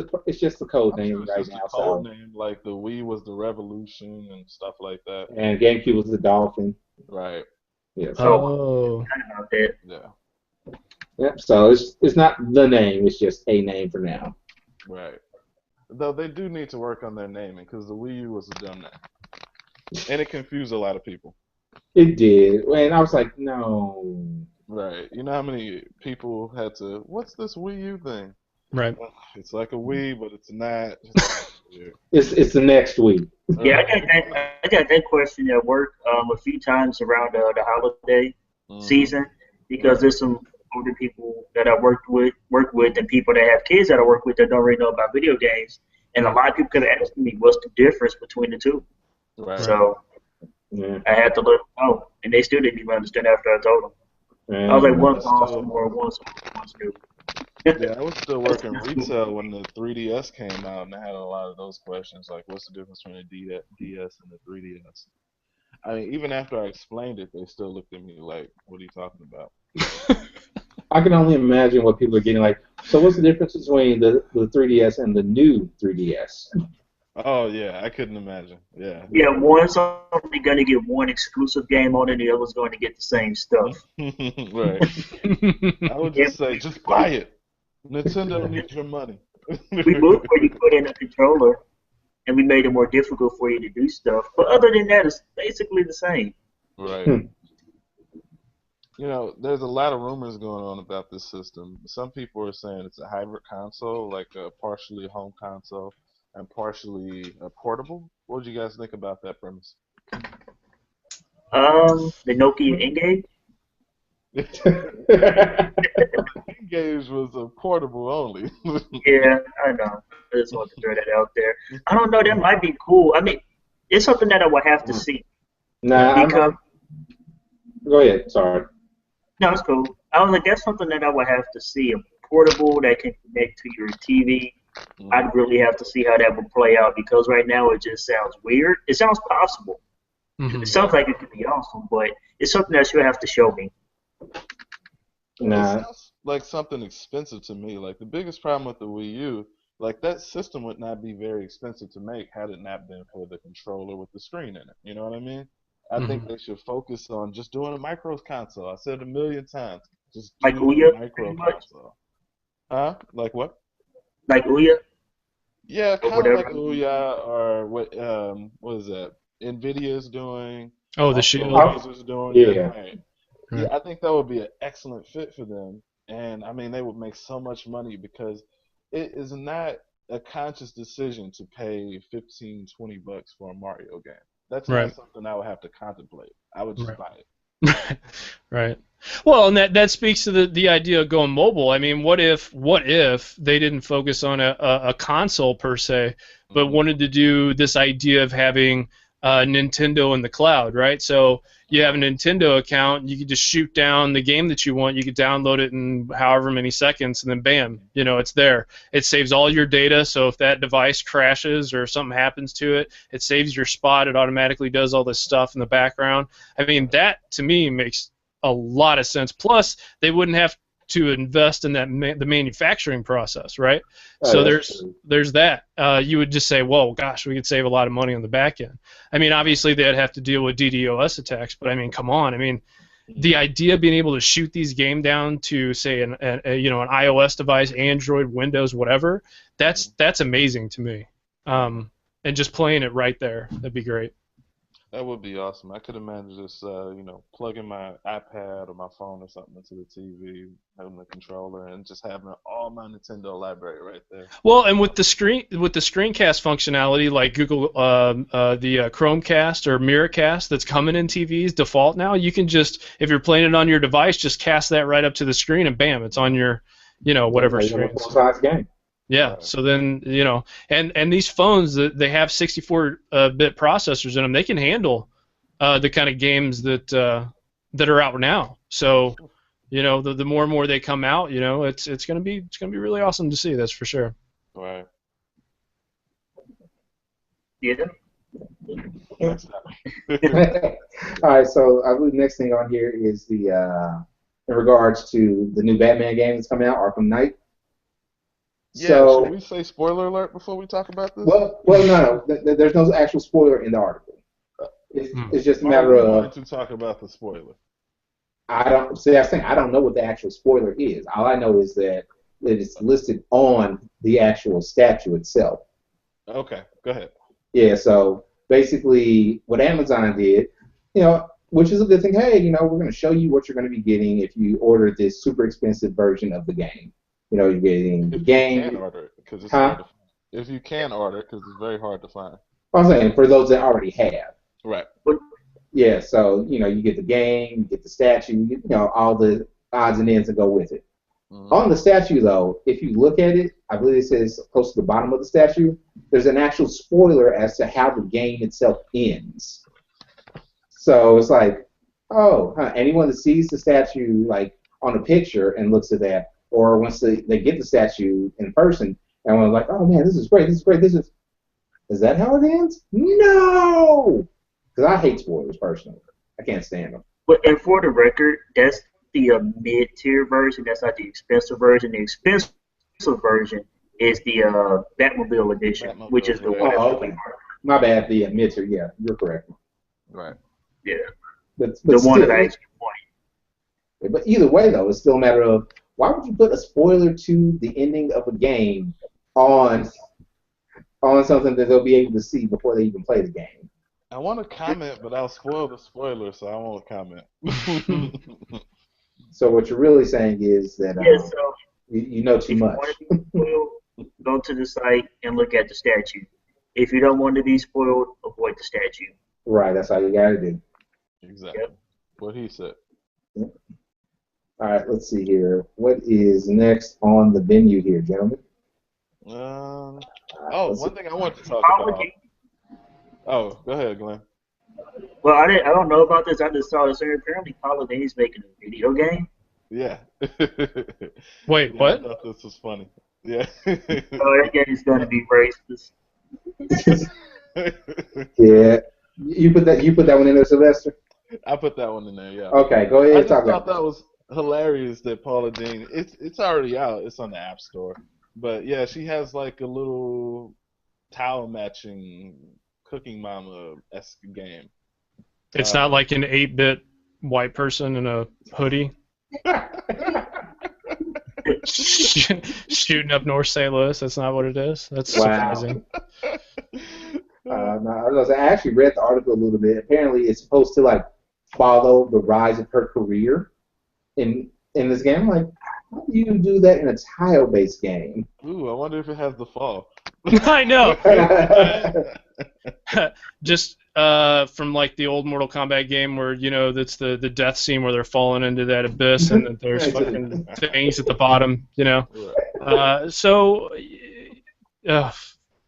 a code name right now. Code name, like the Wii was the Revolution and stuff like that. And GameCube was the Dolphin. Right. Yeah. Oh. Yeah. Yep. So it's not the name; it's just a name for now. Right. Though they do need to work on their naming because the Wii U was a dumb name, and it confused a lot of people. It did, and I was like, no. Right. You know how many people had to? What's this Wii U thing? Right. It's like a Wii, but it's not. It's the next Wii. Yeah, I got that question at work a few times around the holiday season because there's some older people that I work with, and people that have kids that I work with that don't really know about video games, and a lot of people could ask me what's the difference between the two. Right. So Yeah. I had to let them know, and they still didn't even understand after I told them. I was Yeah. like, I one's was awesome still, or one's new. yeah, I was still working That's cool. retail when the 3DS came out, and I had a lot of those questions, like, what's the difference between a DS and the 3DS? I mean, even after I explained it, they still looked at me like, what are you talking about? I can only imagine what people are getting like. So what's the difference between the 3DS and the new 3DS? Oh, yeah, I couldn't imagine. Yeah. Yeah, one's only going to get one exclusive game on it, and the other's going to get the same stuff. Right. I would Yeah, just say, just buy it. Nintendo needs your money. we moved where you put in a controller, and we made it more difficult for you to do stuff. But other than that, it's basically the same. Right. You know, there's a lot of rumors going on about this system. Some people are saying it's a hybrid console, like a partially home console and partially portable. What do you guys think about that premise? The Nokia N-Gage? Well, the Engage was a portable only. Yeah, I know. I just wanted to throw that out there. I don't know, that might be cool. I mean, it's something that I would have to see Nah, because go ahead. Sorry. no, it's cool. I was like, that's something that I would have to see. A portable that can connect to your TV. I'd really have to see how that would play out because right now it just sounds weird. It sounds possible. It sounds like it could be awesome, but it's something that you'll have to show me. It Nah. sounds like something expensive to me. Like the biggest problem with the Wii U, like that system would not be very expensive to make had it not been for the controller with the screen in it. You know what I mean? I think they should focus on just doing a micro console. I said it a million times. Just Like do a Ouya, micro pretty much. console. Huh? Like what? Like Ouya Yeah, or kind of like whatever. Ouya or what is that? Nvidia's doing. Oh, the Also, shield. Razer's doing it. Yeah. Right. Yeah, Right. I think that would be an excellent fit for them. And I mean, they would make so much money because it is not a conscious decision to pay 15, $20 for a Mario game. That's not Right. something I would have to contemplate. I would just Right. buy it. Right. Well, and that speaks to the idea of going mobile. I mean, what if they didn't focus on a console per se, but Hmm. wanted to do this idea of having Nintendo in the cloud, right? So you have a Nintendo account, you could just shoot down the game that you want, you could download it in however many seconds, and then bam, it's there. It saves all your data, so if that device crashes or something happens to it, it saves your spot, it automatically does all this stuff in the background. I mean, that to me makes a lot of sense. Plus, they wouldn't have to invest in the manufacturing process, right? So there's that. You would just say, "Whoa, gosh, we could save a lot of money on the back end." I mean, obviously they'd have to deal with DDoS attacks, but I mean, come on. I mean, the idea of being able to shoot these game down to say an iOS device, Android, Windows, whatever, that's amazing to me. And just playing it right there, that'd be great. That would be awesome. I could imagine just, plugging my iPad or my phone or something into the TV, having the controller, and just having all my Nintendo library right there. Well, and with the screencast functionality, like Google, the Chromecast or Miracast that's coming in TVs default now, you can just, if you're playing it on your device, just cast that right up to the screen, and bam, it's on your, whatever screen. Full-size game. Yeah. Right. So then, and these phones, they have 64-bit processors in them. They can handle the kind of games that are out now. So, the more and more they come out, it's gonna be really awesome to see. That's for sure. Right. Yeah. Next up. All right, so I believe the next thing on here is the in regards to the new Batman game that's coming out, Arkham Knight. Yeah, So, should we say spoiler alert before we talk about this? well, no. There's no actual spoiler in the article. It's just a matter Are we going of to talk about the spoiler? I don't see. I think I don't know what the actual spoiler is. All I know is that it's listed on the actual statue itself. Okay, go ahead. Yeah. So basically, what Amazon did, which is a good thing. Hey, we're going to show you what you're going to be getting if you order this super expensive version of the game. You're getting the game. If you can order it, because it's Huh? hard to find. If you can order it, because it's very hard to find. I'm saying for those that already have. Right. Yeah, so you get the game, you get the statue, you get all the odds and ends that go with it. Mm-hmm. On the statue, though, if you look at it, I believe it says close to the bottom of the statue, there's an actual spoiler as to how the game itself ends. So it's like, oh, huh, anyone that sees the statue like on a picture and looks at that, or once they get the statue in person, and one's like, oh man, this is great, this is great, this is that how it ends? No, because I hate spoilers personally. I can't stand them. But and for the record, that's the mid-tier version. That's not the expensive version. The expensive version is the Batmobile edition, which is the one that's really hard. My bad. The emitter. Yeah, you're correct. Right. Yeah. But the still, one that I actually wanted. But either way, though, it's still a matter of why would you put a spoiler to the ending of a game on something that they'll be able to see before they even play the game? I want to comment, but I'll spoil the spoiler, so I won't comment. So what you're really saying is that so you know too much. If you want to be spoiled, go to the site and look at the statue. If you don't want to be spoiled, avoid the statue. Right, that's all you got to do. Exactly. Yep. What he said. Yep. All right, let's see here. What is next on the venue here, gentlemen? One thing I want to talk about. Oh, go ahead, Glenn. Well, I don't know about this. I just saw this. Apparently, Paladin's making a video game. Yeah. Wait, what? I thought this was funny. Yeah. That game is going to be racist. Yeah. You put that one in there, Sylvester? I put that one in there, yeah. Okay, go ahead. I just thought that was hilarious that Paula Deen. It's already out. It's on the App Store. But yeah, she has like a little towel matching Cooking Mama-esque game. It's not like an 8-bit white person in a hoodie shooting up North St. Louis. That's not what it is. That's surprising. No, I actually read the article a little bit. Apparently, it's supposed to like follow the rise of her career in this game. I'm like, how do you do that in a tile-based game? Ooh, I wonder if it has the fall. I know. Just from like the old Mortal Kombat game where that's the death scene where they're falling into that abyss and that there's fucking things at the bottom.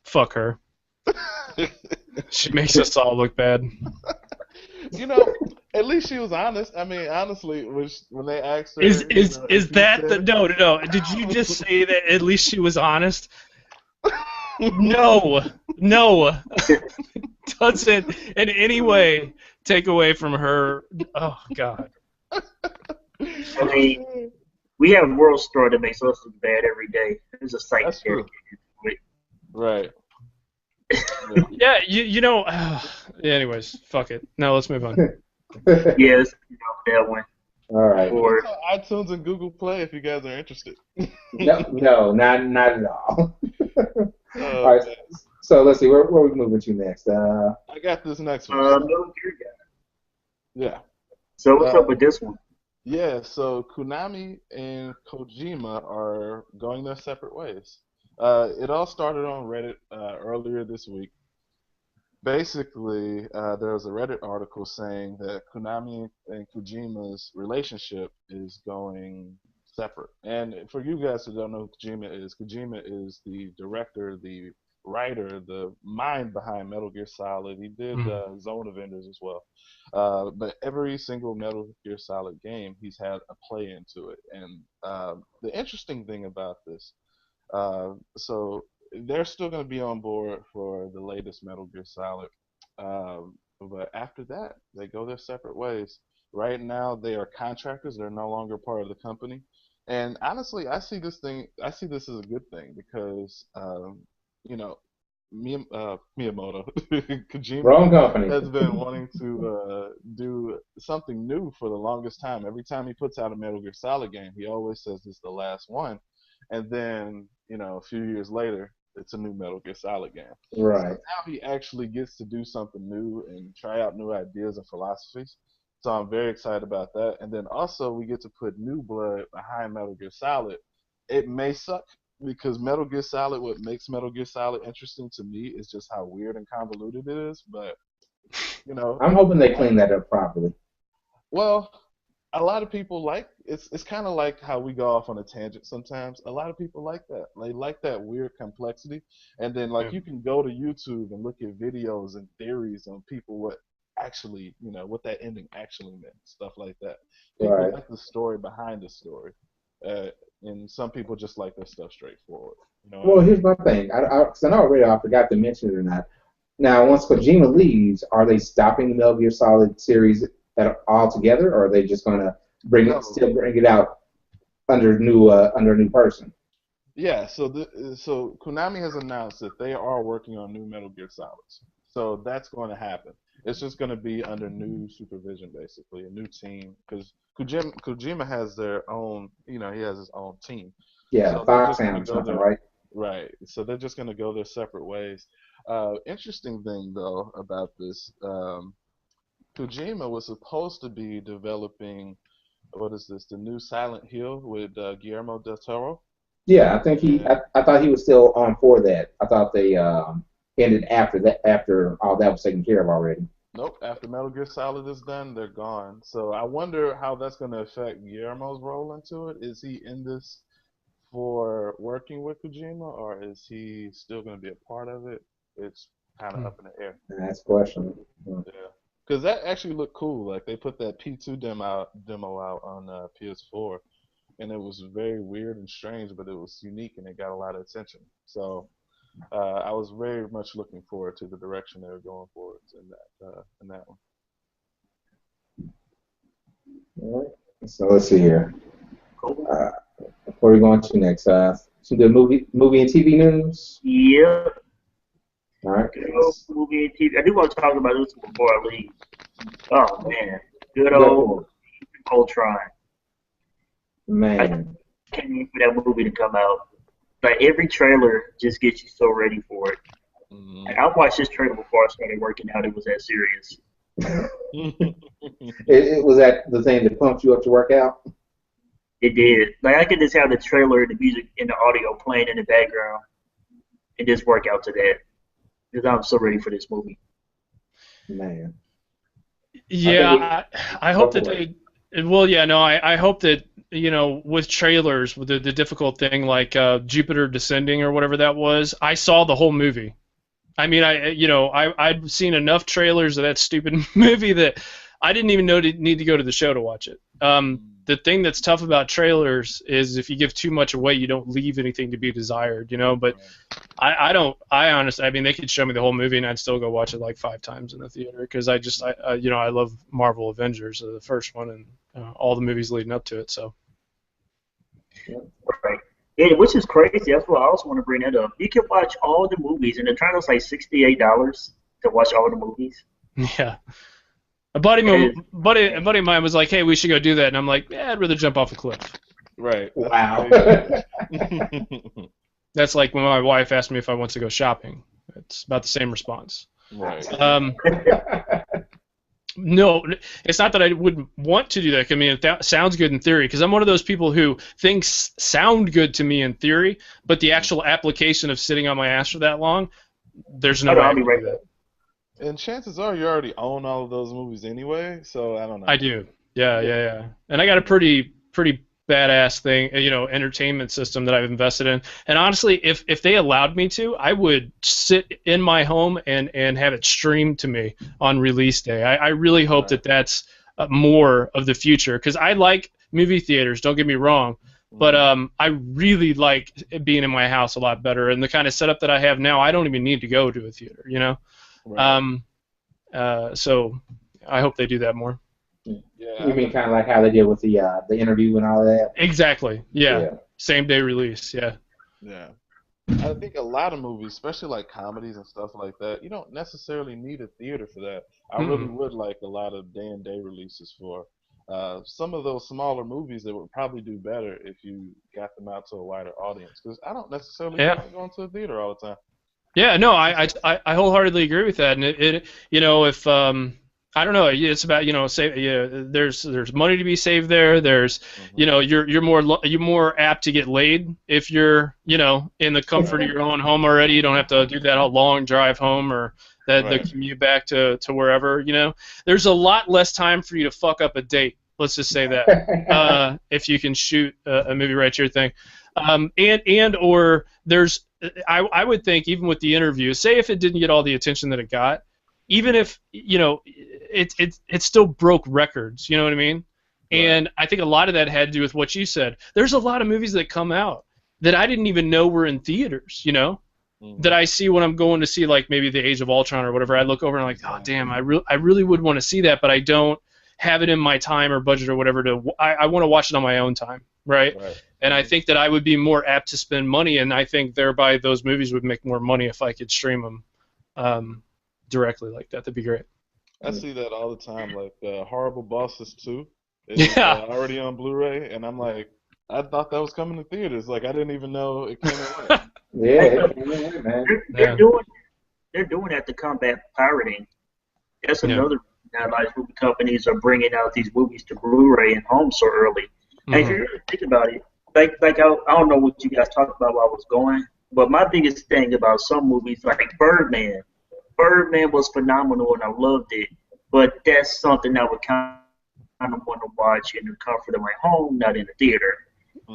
Fuck her. She makes us all look bad. At least she was honest. I mean, honestly, when they asked her, is that the no? Did you just say that at least she was honest? No, doesn't in any way take away from her. Oh God. I mean, we have World Star that makes us look bad every day. There's a site dedicated to it. Right. Yeah, anyways, fuck it. Now let's move on. Yes, that one. All right. Or iTunes and Google Play if you guys are interested. No, not at all. All right. So let's see where are we moving to next. I got this next one. Yeah. So what's up with this one? Yeah. So Konami and Kojima are going their separate ways. It all started on Reddit earlier this week. Basically, there was a Reddit article saying that Konami and Kojima's relationship is going separate. And for you guys who don't know who Kojima is the director, the writer, the mind behind Metal Gear Solid. He did Zone of Enders as well. But every single Metal Gear Solid game, he's had a play into it. And the interesting thing about this, so they're still going to be on board for the latest Metal Gear Solid. But after that, they go their separate ways. Right now, they are contractors. They're no longer part of the company. And honestly, I see this as a good thing because, Miyamoto, Kojima has been wanting to do something new for the longest time. Every time he puts out a Metal Gear Solid game, he always says it's the last one. And then, a few years later, it's a new Metal Gear Solid game. Right. So now he actually gets to do something new and try out new ideas and philosophies. So I'm very excited about that. And then also we get to put new blood behind Metal Gear Solid. It may suck because Metal Gear Solid, what makes Metal Gear Solid interesting to me is just how weird and convoluted it is. But, I'm hoping they clean that up properly. Well, a lot of people it's kind of like how we go off on a tangent sometimes. A lot of people like that. They like that weird complexity. And then you can go to YouTube and look at videos and theories on people what actually, what that ending actually meant, stuff like that. People Right. like the story behind the story, and some people just like their stuff straightforward. You know what I Well, mean? here's my thing. Cause I know already I forgot to mention it or not. Now, once Kojima leaves, are they stopping the Metal Gear Solid series altogether, or are they just going to No. still bring it out under a new person? Yeah, so Konami has announced that they are working on new Metal Gear Solids. So that's going to happen. It's just going to be under new supervision, basically, a new team, because Kojima has their own, he has his own team. Yeah, So they're just going to Foxhound or go something, their right? right. So they're just going to go their separate ways. Interesting thing though about this, Kojima was supposed to be developing what is this, the new Silent Hill with Guillermo del Toro. Yeah, I think And I thought he was still on for that. I thought they ended after that, after all that was taken care of already. nope, after Metal Gear Solid is done, they're gone. So I wonder how that's going to affect Guillermo's role into it. Is he in this for working with Kojima, or is he still going to be a part of it? It's kind of up in the air. That's questionable. Yeah, because that actually looked cool. Like they put that P2 demo out on PS4, and it was very weird and strange, but it was unique and it got a lot of attention. So I was very much looking forward to the direction they were going forward in that one. All right. So let's see here. Cool. Before we go on to next, some good movie and TV news. Yeah. All right. Good old movie and TV. I do want to talk about this before I leave. Oh man, good Go old for it. Ultron. I Man. can't wait for that movie to come out. Like every trailer just gets you so ready for it. Mm-hmm. Like, I watched this trailer before I started working out. It was that serious. It was that the thing that pumped you up to work out? It did. Like I could just have the trailer, the music, and the audio playing in the background, and just work out to that. Because I'm so ready for this movie. Man. Yeah, I hope that Go for it. they. Well, yeah, no, I hope that with trailers, with the difficult thing like Jupiter Descending or whatever that was, I saw the whole movie. I mean, I'd seen enough trailers of that stupid movie that I didn't even need to go to the show to watch it. The thing that's tough about trailers is if you give too much away, you don't leave anything to be desired, But I don't. I honestly, I mean, they could show me the whole movie and I'd still go watch it like 5 times in the theater because I love Marvel Avengers, the first one, and all the movies leading up to it. So. Right. Yeah, which is crazy. That's why I also want to bring that up. You can watch all the movies, and they're trying to say $68 to watch all the movies. Yeah. A buddy of mine was like, "Hey, we should go do that," and I'm like, I'd rather jump off a cliff. Right. Wow. That's like when my wife asked me if I want to go shopping. It's about the same response. Right. No, it's not that I wouldn't want to do that. I mean, it sounds good in theory because I'm one of those people who things sound good to me in theory, but the actual application of sitting on my ass for that long, there's no way I can do that. And chances are you already own all of those movies anyway, so I don't know. I do. Yeah. And I got a pretty badass thing, entertainment system that I've invested in. And honestly, if they allowed me to, I would sit in my home and have it streamed to me on release day. I really hope that that's more of the future because I like movie theaters, don't get me wrong, but I really like being in my house a lot better. And the kind of setup that I have now, I don't even need to go to a theater, Right. So I hope they do that more. Yeah. You mean kind of like how they did with the interview and all of that? Exactly. Yeah. Same day release. Yeah. Yeah. I think a lot of movies, especially like comedies and stuff like that, you don't necessarily need a theater for that. I really would like a lot of day and day releases for some of those smaller movies that would probably do better if you got them out to a wider audience. Because I don't necessarily like going to a theater all the time. Yeah, no, I wholeheartily agree with that, and it if I don't know, it's about there's money to be saved there. There's you're more apt to get laid if you're in the comfort of your own home already. You don't have to do that long drive home or the commute back to wherever. There's a lot less time for you to fuck up a date. Let's just say that if you can shoot a movie right here thing, or there's. I would think even with the interview, say if it didn't get all the attention that it got, even if it still broke records. You know what I mean? Right. And I think a lot of that had to do with what you said. There's a lot of movies that come out that I didn't even know were in theaters. You know, that I see when I'm going to see like maybe The Age of Ultron or whatever. I look over and I'm like, oh damn, I really would want to see that, but I don't have it in my time or budget or whatever I want to watch it on my own time, right? And I think that I would be more apt to spend money, and I think thereby those movies would make more money if I could stream them directly like that. That'd be great. I see that all the time. Like Horrible Bosses 2 is already on Blu-ray, and I'm like, I thought that was coming to theaters. Like I didn't even know it came away. Man. They're doing that to combat pirating. That's another. Now, a lot of movie companies are bringing out these movies to Blu-ray and home so early. And if you really think about it, like I don't know what you guys talked about while I was going, but my biggest thing about some movies, like Birdman was phenomenal and I loved it, but that's something I would kind of want to watch in the comfort of my home, not in the theater.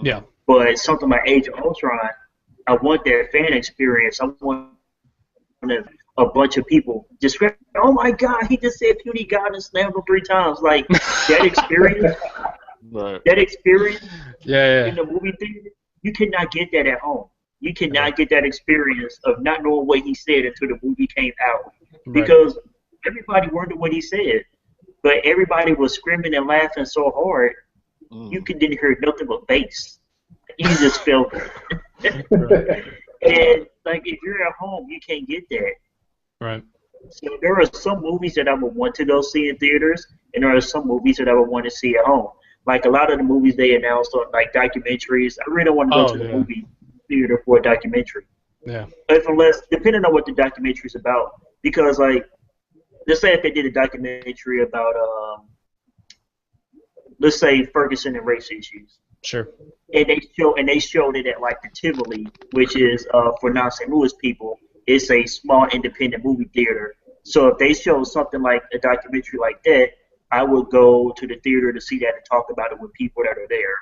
Yeah. But something like Age of Ultron, I want that fan experience. I want a bunch of people just scream, oh my God, he just said puny God and slammed him 3 times. Like that experience, in the movie theater, you cannot get that at home. You cannot get that experience of not knowing what he said until the movie came out. Because everybody wondered what he said, but everybody was screaming and laughing so hard, you didn't hear nothing but bass. You just felt it. And like if you're at home, you can't get that. Right. So there are some movies that I would want to go see in theaters, and there are some movies that I would want to see at home. Like a lot of the movies they announced on like documentaries, I really don't want to go to the movie theater for a documentary. Yeah. Unless, depending on what the documentary is about, because like, let's say if they did a documentary about, let's say Ferguson and race issues. Sure. And they showed it at like the Tivoli, which is for non-St. Louis people. It's a small independent movie theater. So if they show something like a documentary like that, I would go to the theater to see that and talk about it with people that are there.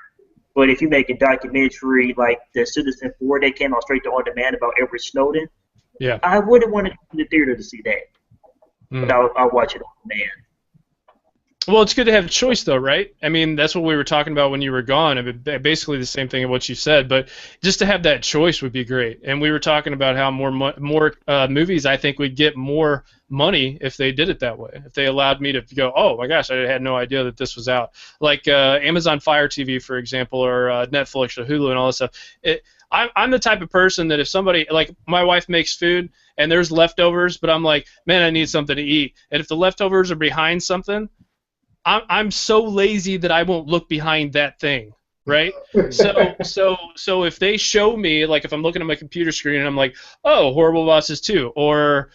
But if you make a documentary like the Citizen 4 that came out straight to on demand about Edward Snowden, I wouldn't want to go to the theater to see that. But I'll watch it on demand. Well, it's good to have a choice, though, right? I mean, that's what we were talking about when you were gone. I mean, basically the same thing of what you said, but just to have that choice would be great. And we were talking about how more movies, I think, would get more money if they did it that way. If they allowed me to go, oh my gosh, I had no idea that this was out. Like Amazon Fire TV, for example, or Netflix or Hulu and all this stuff. I'm the type of person that if somebody, like my wife makes food and there's leftovers, but I'm like, man, I need something to eat. And if the leftovers are behind something, I'm so lazy that I won't look behind that thing, right? So if they show me, like if I'm looking at my computer screen and I'm like, oh, Horrible Bosses 2 or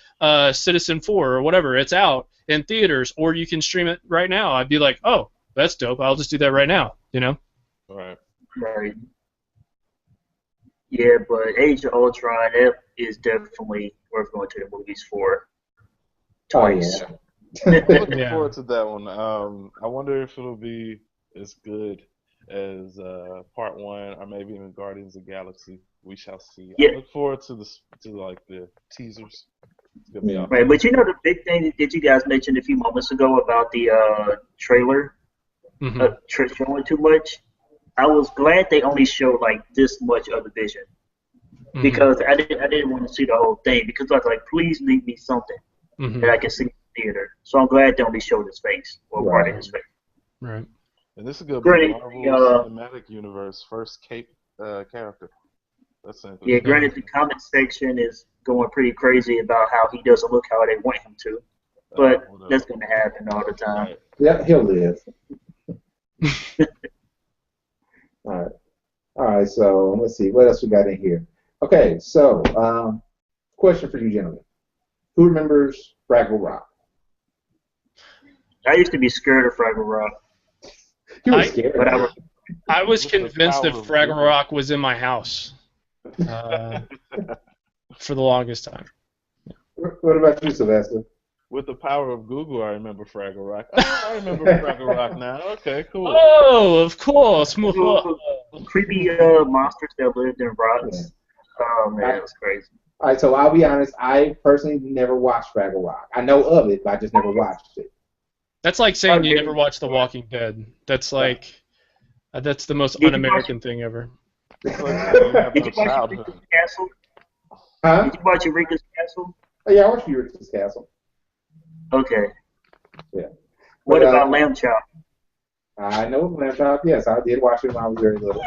Citizen 4 or whatever, it's out in theaters, or you can stream it right now, I'd be like, oh, that's dope. I'll just do that right now, you know? Right. Yeah, but Age of Ultron, that is definitely worth going to the movies for. Twice. Oh, yeah. I'm looking forward to that one. I wonder if it'll be as good as Part 1 or maybe even Guardians of the Galaxy. We shall see. I look forward to the teasers. It's gonna be awesome. Right, but you know the big thing that you guys mentioned a few moments ago about the trailer showing too much. I was glad they only showed like this much of the vision because I didn't want to see the whole thing because I was like, please leave me something that I can see. Theater, so I'm glad they only showed his face or part of his face. Right. And this is going to be Marvel's cinematic universe first Cape character. That's interesting. Yeah, granted, the comment section is going pretty crazy about how he doesn't look how they want him to, but that's going to happen all the time. Right. Yeah, he'll live. All right. So let's see what else we got in here. Okay, so question for you gentlemen: who remembers Fraggle Rock? I used to be scared of Fraggle Rock. You were scared. But I was convinced that Fraggle Rock was in my house for the longest time. What about you, Sylvester? With the power of Google, I remember Fraggle Rock. Oh, I remember Fraggle Rock now. Okay, cool. Oh, of course. Creepy monsters that lived in rocks. Oh, man, it was crazy. All right, so I'll be honest. I personally never watched Fraggle Rock. I know of it, but I just never watched it. That's like saying you never watched The Walking Dead. That's like, that's the most un-American thing ever. It's like saying you have Did no you watch childhood. Eureka's Castle? Huh? Did you watch Eureka's Castle? Oh, yeah, I watched Eureka's Castle. Okay. Yeah. What But, about Lamb Chop? I know Lamb Chop. Yes, I did watch it when I was very little.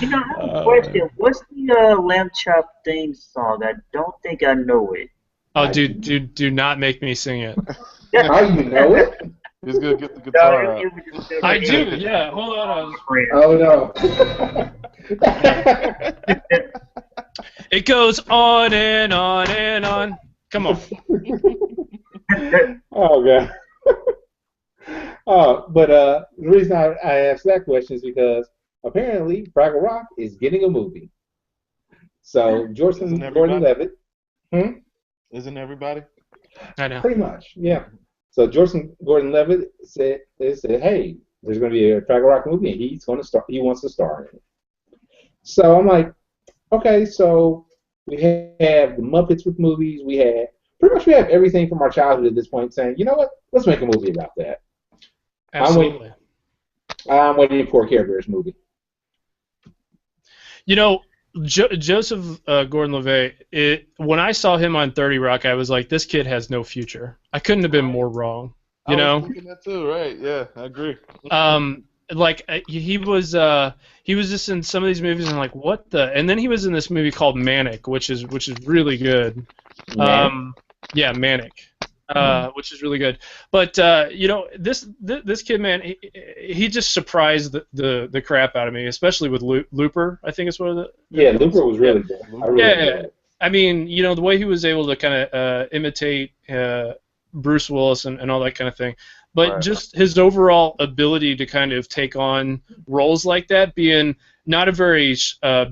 You know, I have a question. What's the Lamb Chop theme song? I don't think I know it. Oh, dude, do not make me sing it. How you know it? He's gonna get the guitar out. I do, yeah. Hold on. Oh no. It goes on and on and on. Come on. Oh god. But the reason I asked that question is because apparently Fraggle Rock is getting a movie. So Gordon-Levitt. Isn't everybody? I know. Pretty much, yeah. So Gordon-Levitt said, hey, there's going to be a Fraggle Rock movie, and he wants to star in it. So I'm like, okay, so we have the Muppets with movies. We have everything from our childhood at this point saying, you know what, let's make a movie about that. Absolutely. I'm waiting for a Care Bears movie. You know, Joseph Gordon-Levitt, when I saw him on 30 Rock, I was like, this kid has no future. I couldn't have been more wrong. You know? I was thinking that too, right? Yeah, I agree. He was just in some of these movies, and I'm like, what the? And then he was in this movie called Manic, which is really good. Manic. Which is really good. But you know, this kid, man, he just surprised the crap out of me, especially with Looper. I think it's one of the. Yeah, Looper was really good. I mean, you know, the way he was able to kind of imitate Bruce Willis and all that kind of thing. But just his overall ability to kind of take on roles like that, being not a very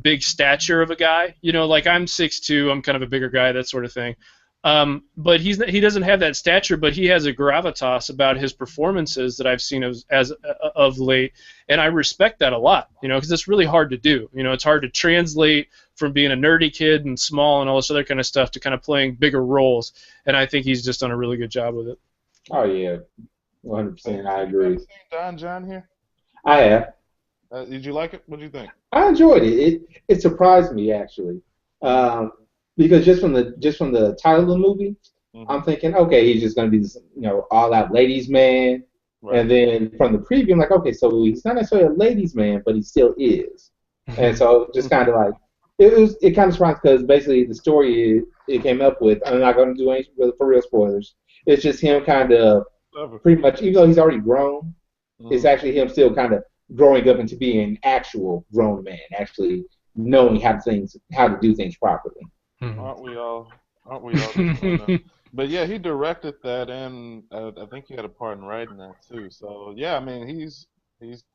big stature of a guy. You know, like I'm 6'2", I'm kind of a bigger guy, that sort of thing. But he doesn't have that stature, but he has a gravitas about his performances that I've seen as of late, and I respect that a lot. You know, because it's really hard to do. You know, it's hard to translate from being a nerdy kid and small and all this other kind of stuff to kind of playing bigger roles, and I think he's just done a really good job with it. Oh yeah, 100%. I agree. Have you seen Don John here? I have. Did you like it? What did you think? I enjoyed it. It surprised me actually. Because just from the title of the movie, I'm thinking, okay, he's just going to be this, you know, all-out ladies' man. Right. And then from the preview, I'm like, okay, so he's not necessarily a ladies' man, but he still is. And so just kind of like, it kind of surprised because basically the story it came up with, I'm not going to do any for real spoilers. It's just him kind of pretty much, even though he's already grown, it's actually him still kind of growing up into being an actual grown man, actually knowing how to do things properly. Aren't we all? But yeah, he directed that, and I think he had a part in writing that too. So yeah, I mean, it's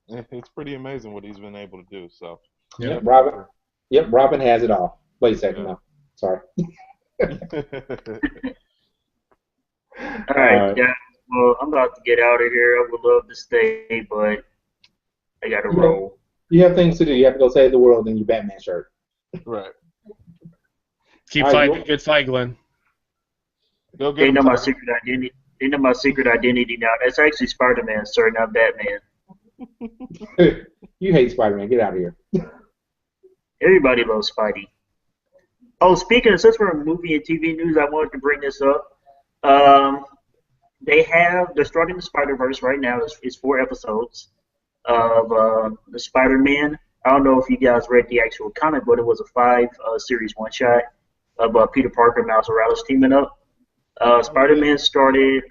pretty amazing what he's been able to do. So yeah, Robin has it all. Wait a second, no, sorry. All right, yeah. Well, I'm about to get out of here. I would love to stay, but I got to roll. You have things to do. You have to go save the world in your Batman shirt. Right. Keep fighting. Good fight, Glenn. They know my secret identity. They know my secret identity now. That's actually Spider-Man, sir, not Batman. You hate Spider-Man. Get out of here. Everybody loves Spidey. Oh, since we're in movie and TV news, I wanted to bring this up. They're starting the Spider-Verse right now. It's 4 episodes of the Spider-Man. I don't know if you guys read the actual comic, but it was a 5 series one-shot of Peter Parker and Miles Morales teaming up. Spider-Man started.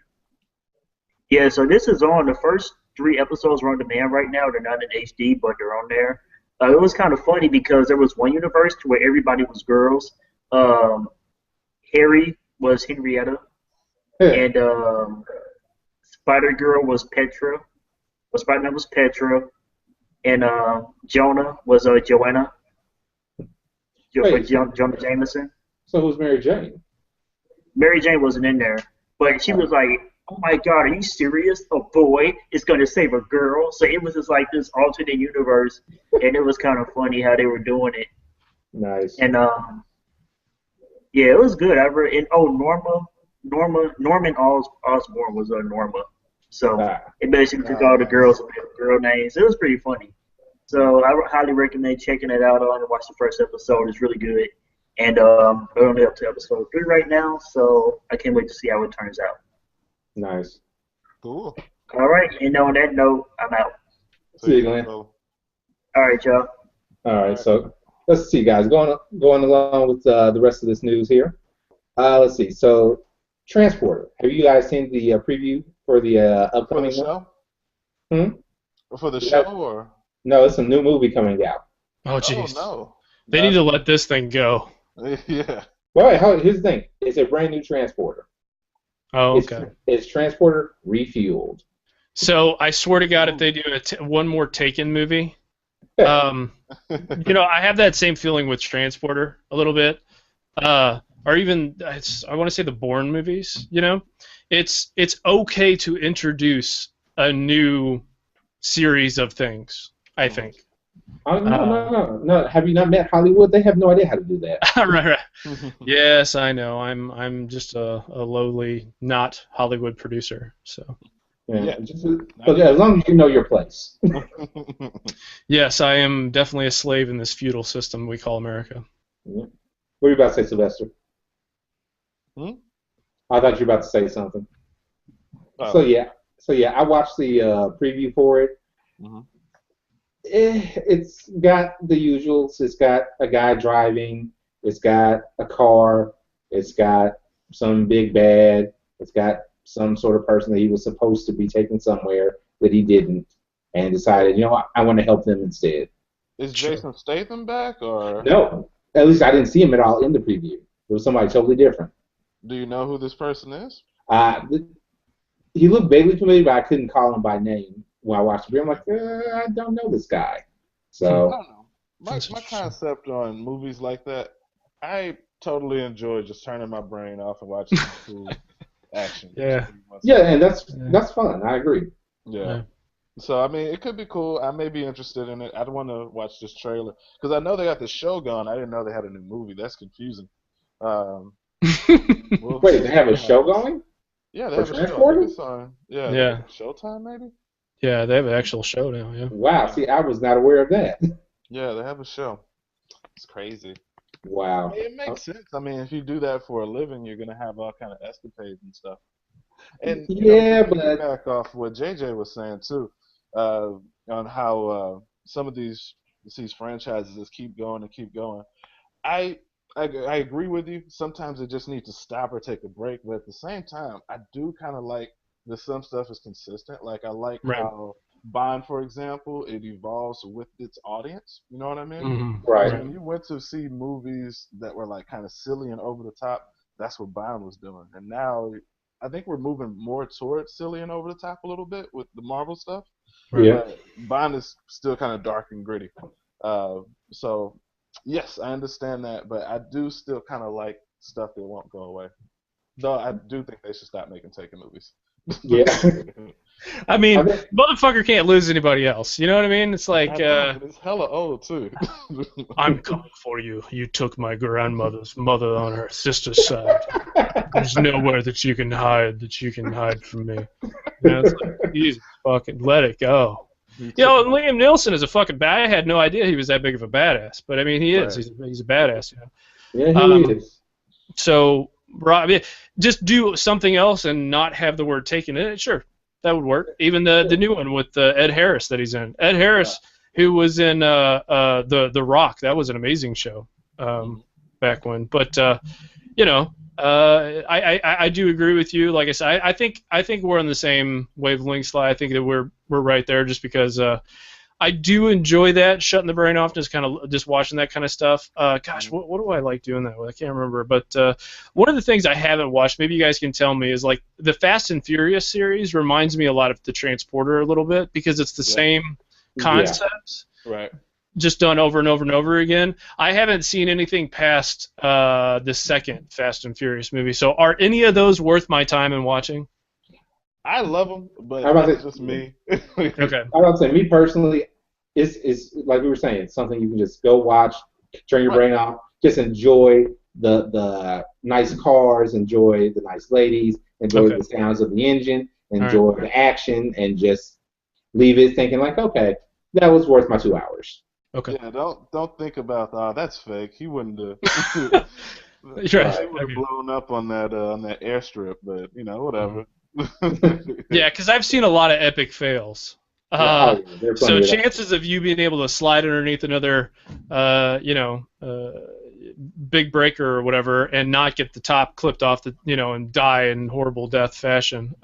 Yeah, so this is on. The first 3 episodes are on demand right now. They're not in HD, but they're on there. It was kind of funny because there was one universe where everybody was girls. Harry was Henrietta, and Spider-Girl was Petra. Spider-Man was Petra, and Jonah was Joanna. Jonah Jameson. So who's Mary Jane? Mary Jane wasn't in there, but she was like, "Oh my God, are you serious? A boy is going to save a girl?" So it was just like this alternate universe, and it was kind of funny how they were doing it. Nice. And yeah, it was good. Norman Osborn was Norma. So it basically took all the girls and girl names. It was pretty funny. So I highly recommend checking it out. I only watched the first episode. It's really good. And we're only up to episode 3 right now, so I can't wait to see how it turns out. Nice. Cool. All right, and on that note, I'm out. See you, Glenn. All right, y'all. All right, so let's see, guys. Going along with the rest of this news here. Let's see. So, Transporter. Have you guys seen the preview for the upcoming show? For the show, or? No, it's a new movie coming out. Oh, jeez. Oh, no. They need to let this thing go. Yeah. Well, here's the thing. It's a brand new Transporter. Oh, okay. It's Transporter refueled. So I swear to God, if they do one more Taken movie, I have that same feeling with Transporter a little bit, or even I want to say the Bourne movies. It's okay to introduce a new series of things. I think. Oh, no. Have you not met Hollywood? They have no idea how to do that. Right. Yes, I know. I'm just a lowly, not Hollywood producer. So. Yeah. But as long as you know your place. Yes, I am definitely a slave in this feudal system we call America. Yeah. What are you about to say, Sylvester? I thought you were about to say something. Oh. So yeah, I watched the preview for it. It's got the usuals. It's got a guy driving. It's got a car. It's got some big bad. It's got some sort of person that he was supposed to be taking somewhere that he didn't, and decided, I want to help them instead. Is Jason Statham back, or? No, at least I didn't see him at all in the preview. It was somebody totally different. Do you know who this person is? He looked vaguely familiar, but I couldn't call him by name when I watched the preview. I'm like, I don't know this guy. So. I don't know. My concept on movies like that, I totally enjoy just turning my brain off and watching cool action. Yeah, and that's fun. I agree. Yeah. So, I mean, it could be cool. I may be interested in it. I don't want to watch this trailer because I know they got the show going. I didn't know they had a new movie. That's confusing. Wait, they have a show going? Yeah, they have a show. It's on, yeah. Showtime, maybe? Yeah, they have an actual show now, yeah. Wow, see, I was not aware of that. Yeah, they have a show. It's crazy. Wow. I mean, it makes sense. I mean, if you do that for a living, you're going to have all kind of escapades and stuff. And but back off what JJ was saying, too, on how some of these franchises just keep going and keep going. I agree with you. Sometimes it just needs to stop or take a break. But at the same time, I do kind of like that some stuff is consistent. Like I like how Bond, for example, it evolves with its audience. You know what I mean? Mm-hmm. Right. When you went to see movies that were like kind of silly and over the top, that's what Bond was doing. And now I think we're moving more towards silly and over the top a little bit with the Marvel stuff. Yeah. But Bond is still kind of dark and gritty. So yes, I understand that, but I do still kind of like stuff that won't go away. Though I do think they should stop making Taken movies. Yeah. I mean, motherfucker can't lose anybody else. You know what I mean? It's like, it's hella old too. I'm coming for you. You took my grandmother's mother on her sister's side. There's nowhere that you can hide from me. It's like, Jesus fucking let it go. And Liam Neeson is a fucking bad. I had no idea he was that big of a badass, but I mean, he is. Right. He's a badass. Yeah, he is. So, I mean, just do something else and not have the word taken in it. Sure, that would work. Even the new one with Ed Harris that he's in. Ed Harris, who was in the Rock. That was an amazing show back when. But I do agree with you. Like I said, I think we're on the same wavelength. I think that we're right there, just because I do enjoy that, shutting the brain off, just watching that kind of stuff. Gosh, what do I like doing that with? I can't remember. But one of the things I haven't watched, maybe you guys can tell me, is like the Fast and Furious series reminds me a lot of the Transporter a little bit, because it's the same concepts. Right. Just done over and over and over again. I haven't seen anything past the second Fast and Furious movie. So are any of those worth my time in watching? I love them, but it's just me. Okay. I would say, me personally, it's like we were saying, it's something you can just go watch, turn your brain off, just enjoy the nice cars, enjoy the nice ladies, enjoy the sounds of the engine, enjoy the action, and just leave it thinking like, okay, that was worth my 2 hours. Okay. Yeah, don't think about that's fake. He wouldn't have. Right. They would have blown up on that airstrip, but whatever. Yeah, because I've seen a lot of epic fails. Yeah, So chances of you being able to slide underneath another, big breaker or whatever, and not get the top clipped off the, and die in horrible death fashion,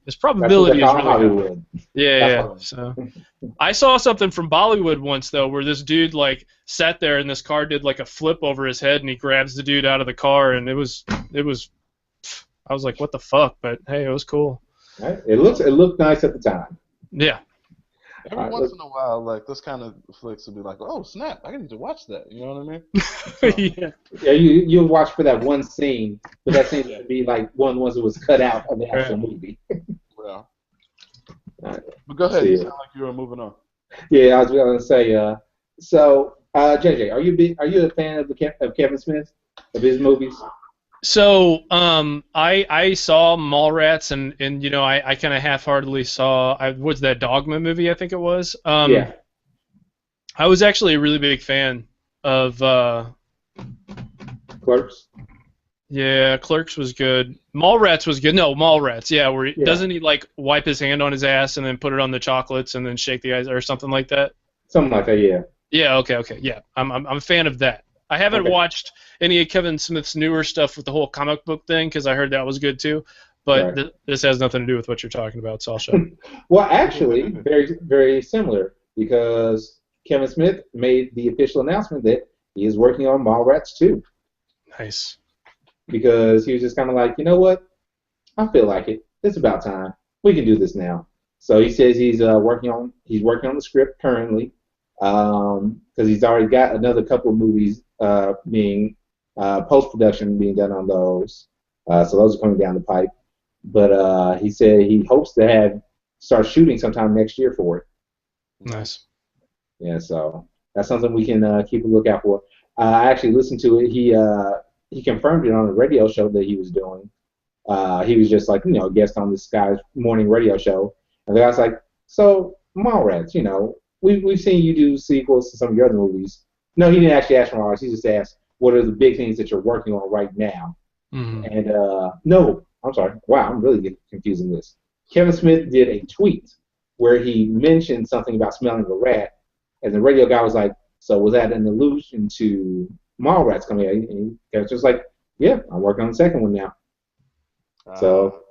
this probability is really high. Yeah. So I saw something from Bollywood once though, where this dude like sat there and this car did like a flip over his head, and he grabs the dude out of the car, and it was. I was like, what the fuck? But hey, it was cool. Right. It looked nice at the time. Yeah. Every once in a while, like this kind of flicks will be like, oh snap, I need to watch that. You know what I mean? Yeah. Yeah, you'll watch for that one scene, but that seems to be like one of the ones that was cut out of the actual movie. Well, but go ahead. You sound like you were moving on. Yeah, I was going to say. So, JJ, are you a fan of Kevin Smith, of his movies? So I saw Mallrats, and I kind of half-heartedly saw what's that Dogma movie, I think it was. Yeah. I was actually a really big fan of Clerks. Yeah, Clerks was good. Mallrats was good. No, Mallrats. Yeah, doesn't he like wipe his hand on his ass and then put it on the chocolates and then shake the eyes or something like that? Something like that, yeah. Yeah. Okay. Yeah, I'm a fan of that. I haven't watched any of Kevin Smith's newer stuff with the whole comic book thing because I heard that was good too. But this has nothing to do with what you're talking about, so I'll shut up. Well, actually, very, very similar because Kevin Smith made the official announcement that he is working on Mallrats 2. Nice. Because he was just kind of like, you know what? I feel like it. It's about time. We can do this now. So he says he's working on the script currently because he's already got another couple of movies being post-production being done on those. So those are coming down the pipe. But he said he hopes to start shooting sometime next year for it. Nice. Yeah, so that's something we can keep a lookout for. I actually listened to it. He confirmed it on a radio show that he was doing. He was just like, a guest on this guy's morning radio show. And the guy's like, so, Mallrats, we've seen you do sequels to some of your other movies. No, he didn't actually ask for Mallrats. He just asked, what are the big things that you're working on right now? Mm-hmm. And, no, I'm sorry. Wow, I'm really getting confused in this. Kevin Smith did a tweet where he mentioned something about smelling a rat. And the radio guy was like, so was that an allusion to Mallrats coming out? And he was just like, yeah, I'm working on the second one now. So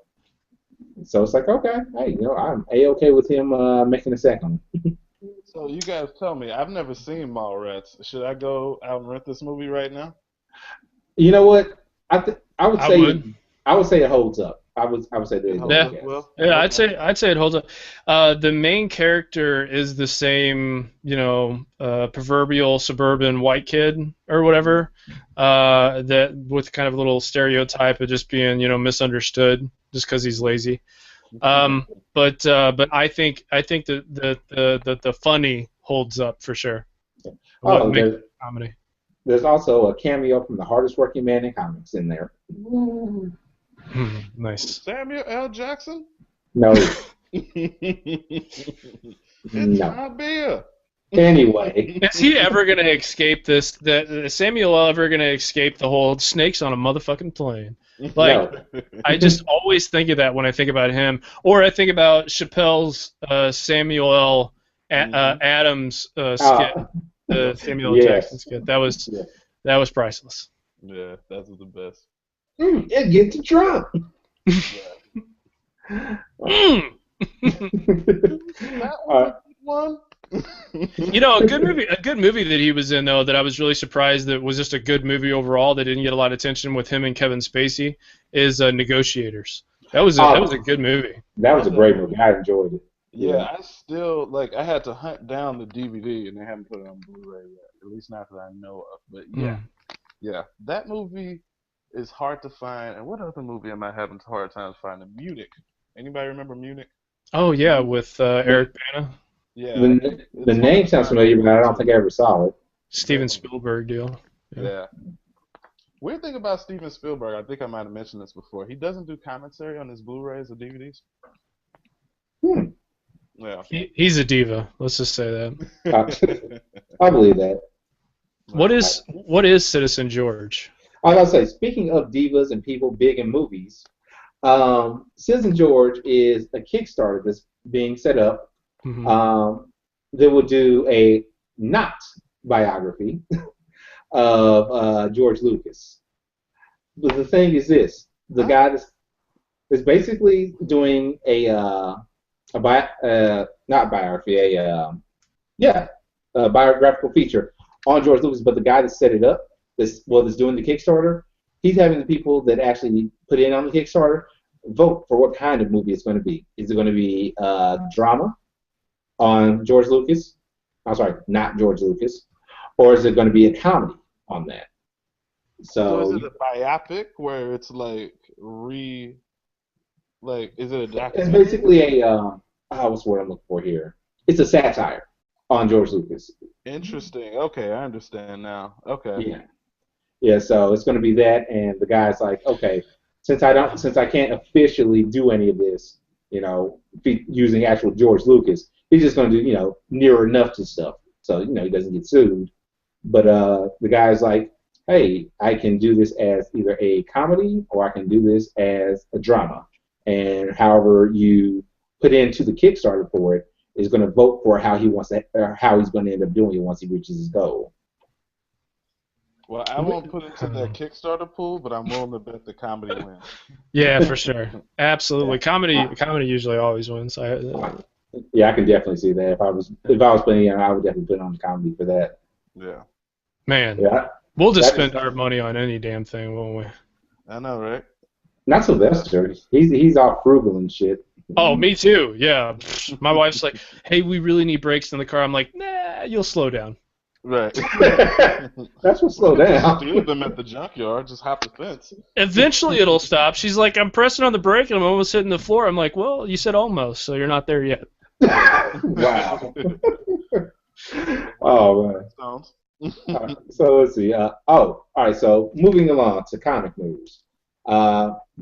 it's like, okay, hey, I'm A-okay with him making a second one. So you guys tell me, I've never seen Mallrats. Should I go out and rent this movie right now? You know what? I would say it holds up. I would say that it holds up. Well, yeah, I'd say it holds up. The main character is the same, proverbial suburban white kid or whatever, that with kind of a little stereotype of just being, misunderstood just because he's lazy. But I think that the funny holds up for sure. Comedy. There's also a cameo from the hardest working man in comics in there. Nice. Samuel L. Jackson? No. It's my beer. Anyway. Is he ever going to escape this? Is Samuel ever going to escape the whole snakes on a motherfucking plane? Like, no. I just always think of that when I think about him. Or I think about Chappelle's Samuel L. Adams skit. The Samuel L. Jackson skit. That was priceless. Yeah, that was the best. It gets drunk. One. A good movie that he was in though that I was really surprised that was just a good movie overall that didn't get a lot of attention with him and Kevin Spacey is Negotiators. That was a good movie. That was a great movie. I enjoyed it. Yeah, I still I had to hunt down the DVD and they haven't put it on Blu-ray yet. At least not that I know of. But yeah, that movie is hard to find. And what other movie am I having hard times finding? Munich. Anybody remember Munich? Oh yeah, with Eric Bana. Yeah. The name sounds familiar, but I don't think I ever saw it. Steven Spielberg deal. Yeah. Weird thing about Steven Spielberg, I think I might have mentioned this before. He doesn't do commentary on his Blu-rays or DVDs. Yeah. He's a diva. Let's just say that. I believe that. What is Citizen George? I was gonna say, speaking of divas and people big in movies, Citizen George is a Kickstarter that's being set up. That will do a not biography of George Lucas. But the thing is this: the guy is basically doing not biography, a biographical feature on George Lucas. But the guy that set it up, that's doing the Kickstarter, he's having the people that actually put in on the Kickstarter vote for what kind of movie it's going to be. Is it going to be drama on George Lucas? I'm sorry, not George Lucas. Or is it going to be a comedy on that? So is it a biopic where it's like is it a documentary? It's basically what's the word I'm looking for here? It's a satire on George Lucas. Interesting. Okay, I understand now. Okay. Yeah. So it's going to be that, and the guy's like, okay, since I can't officially do any of this, using actual George Lucas, he's just going to do, near enough to stuff, so he doesn't get sued. But the guy's like, hey, I can do this as either a comedy or I can do this as a drama. And however you put into the Kickstarter for it is going to vote for how he wants that, or how he's going to end up doing it once he reaches his goal. Well, I won't put it to that Kickstarter pool, but I'm willing to bet the comedy wins. Yeah, for sure. Absolutely. Comedy usually always wins. Yeah, I can definitely see that. If I was playing, I would definitely put on the comedy for that. Yeah. Man. Yeah. We'll just spend our money on any damn thing, won't we? I know, right? Not Sylvester. He's all frugal and shit. Oh, me too. Yeah. My wife's like, "Hey, we really need brakes in the car." I'm like, "Nah, you'll slow down." Right. That's what slow down. Steal them at the junkyard. Just hop the fence. Eventually, it'll stop. She's like, "I'm pressing on the brake and I'm almost hitting the floor." I'm like, "Well, you said almost, so you're not there yet." Wow. Oh man. So let's see. All right. So moving along to comic news.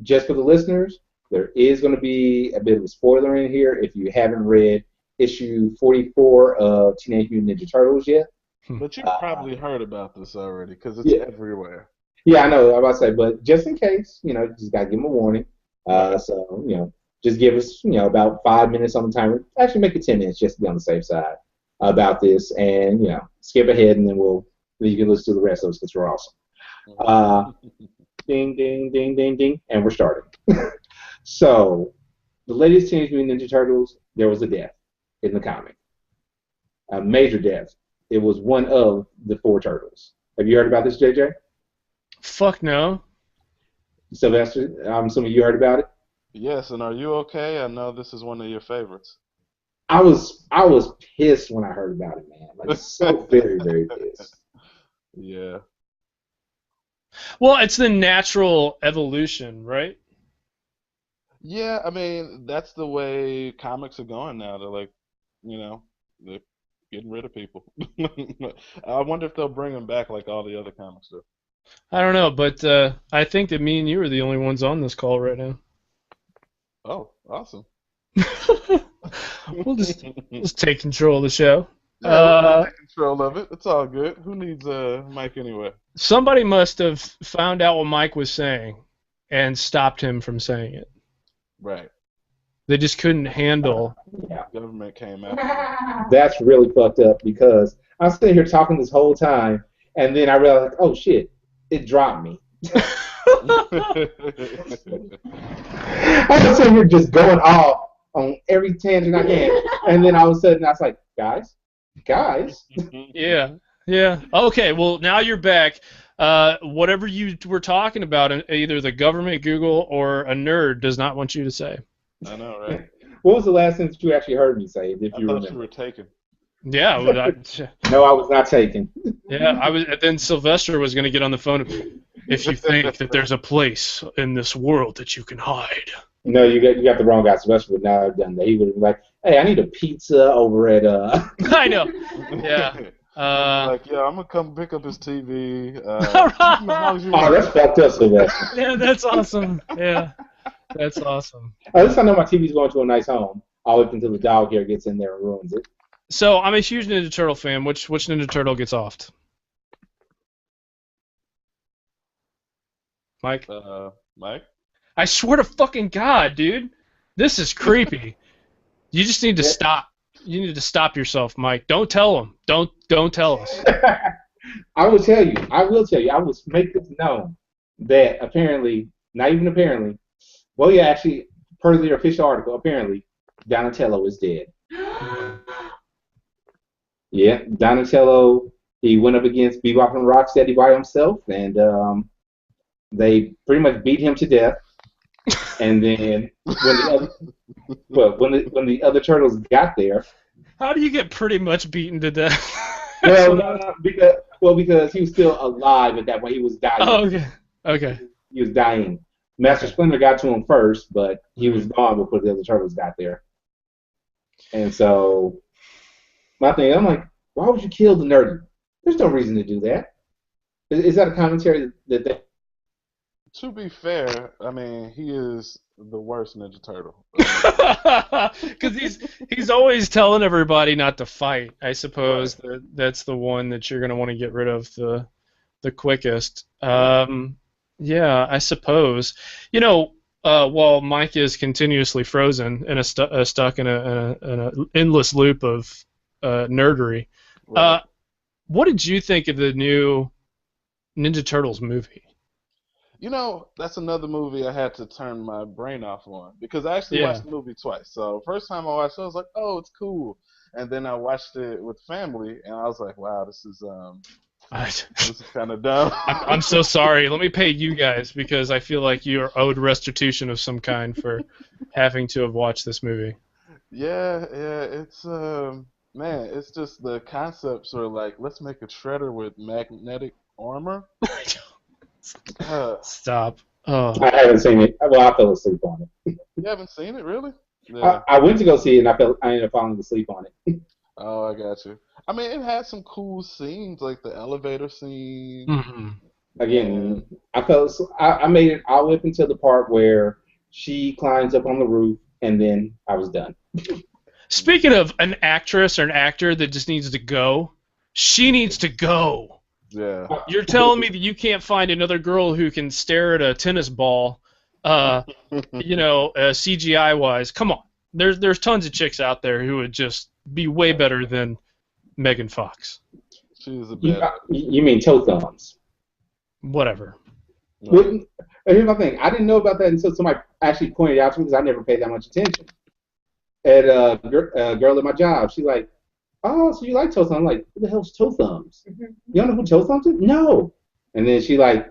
Just for the listeners, there is going to be a bit of a spoiler in here if you haven't read issue 44 of Teenage Mutant Ninja Turtles yet. But you've probably heard about this already because it's everywhere. Yeah, I know. I'm about to say, but just in case, just got to give them a warning. So, just give us, about 5 minutes on the timer. Actually, make it 10 minutes just to be on the safe side about this, and skip ahead, and then you can listen to the rest of us because we're awesome. Ding, ding, ding, ding, ding, and we're starting. So, the latest Teenage Mutant Ninja Turtles, there was a death in the comic, a major death. It was one of the 4 turtles. Have you heard about this, JJ? Fuck no. Sylvester, I'm assuming you heard about it. Yes, and are you okay? I know this is one of your favorites. I was pissed when I heard about it, man. Like, so very, very pissed. Yeah. Well, it's the natural evolution, right? Yeah, I mean, that's the way comics are going now. They're like, they're getting rid of people. I wonder if they'll bring them back like all the other comics do. I don't know, but I think that me and you are the only ones on this call right now. Oh, awesome. We'll just take control of the show. Yeah, we'll take control of it. It's all good. Who needs Mike anyway? Somebody must have found out what Mike was saying and stopped him from saying it. Right. They just couldn't handle. Yeah. Government came out. That's really fucked up because I'm sitting here talking this whole time, and then I realized, oh shit, it dropped me. I was sitting here just going off on every tangent I can, and then all of a sudden I was like, guys. Yeah. Okay, well, now you're back. Whatever you were talking about, either the government, Google, or a nerd does not want you to say. I know, right? What was the last thing that you actually heard me say? If you thought remember. you were taken. Yeah. No, I was not taken. Yeah, I was. Then Sylvester was going to get on the phone. If you think that there's a place in this world that you can hide. No, you got the wrong guy. Sylvester would not have done that. He would have been like, hey, I need a pizza over at... I know. Yeah. I'm gonna come pick up his TV. Oh, that's fucked up, Sylvester. Yeah, that's awesome. Yeah, that's awesome. At least I know my TV's going to a nice home. all up until the dog hair gets in there and ruins it. So I'm a huge Ninja Turtle fan. Which Ninja Turtle gets offed? Mike? Mike? I swear to fucking God, dude. This is creepy. You just need to stop. You need to stop yourself, Mike. Don't tell them. Don't tell us. I will tell you. I will make this known that apparently, not even apparently, well, yeah, actually, per the official article, apparently, Donatello is dead. Yeah, Donatello, he went up against Bebop and Rocksteady by himself, and they pretty much beat him to death. And then when the other turtles got there, how do you get pretty much beaten to death? because he was still alive at that point. He was dying. Oh, okay. Okay. He was dying. Master Splinter got to him first, but he was gone before the other turtles got there. And so my thing, I'm like, why would you kill the nerdy? There's no reason to do that. Is that a commentary that To be fair, I mean, he is the worst Ninja Turtle. Because he's always telling everybody not to fight. I suppose that's the one that you're going to want to get rid of the quickest. Yeah, I suppose. You know, while Mike is continuously frozen and stuck in an endless loop of nerdery, what did you think of the new Ninja Turtles movie? You know, that's another movie I had to turn my brain off on because I actually watched the movie twice. So first time I watched it, I was like, "Oh, it's cool," and then I watched it with family, and I was like, "Wow, this is kind of dumb." I'm so sorry. Let me pay you guys because I feel like you are owed restitution of some kind for having to have watched this movie. Yeah, it's man, it's just the concepts are like, let's make a shredder with magnetic armor. Stop. Oh. I haven't seen it. Well, I fell asleep on it. You haven't seen it, really? Yeah. I went to go see it, and I ended up falling asleep on it. Oh, I got you. I mean, it had some cool scenes, like the elevator scene. Mm-hmm. Again, I made it all up until the part where she climbs up on the roof, and then I was done. Speaking of an actress or an actor that just needs to go, she needs to go. Yeah. You're telling me that you can't find another girl who can stare at a tennis ball, CGI wise? Come on, there's tons of chicks out there who would just be way better than Megan Fox. She's a bad. You mean toe thumbs? Whatever. No. Here's my thing. I didn't know about that until somebody actually pointed it out to me because I never paid that much attention. And a girl at my job, she's like, "Oh, so you like toe thumbs?" I'm like, "Who the hell's toe thumbs? You don't know who toe thumbs is?" No. And then she like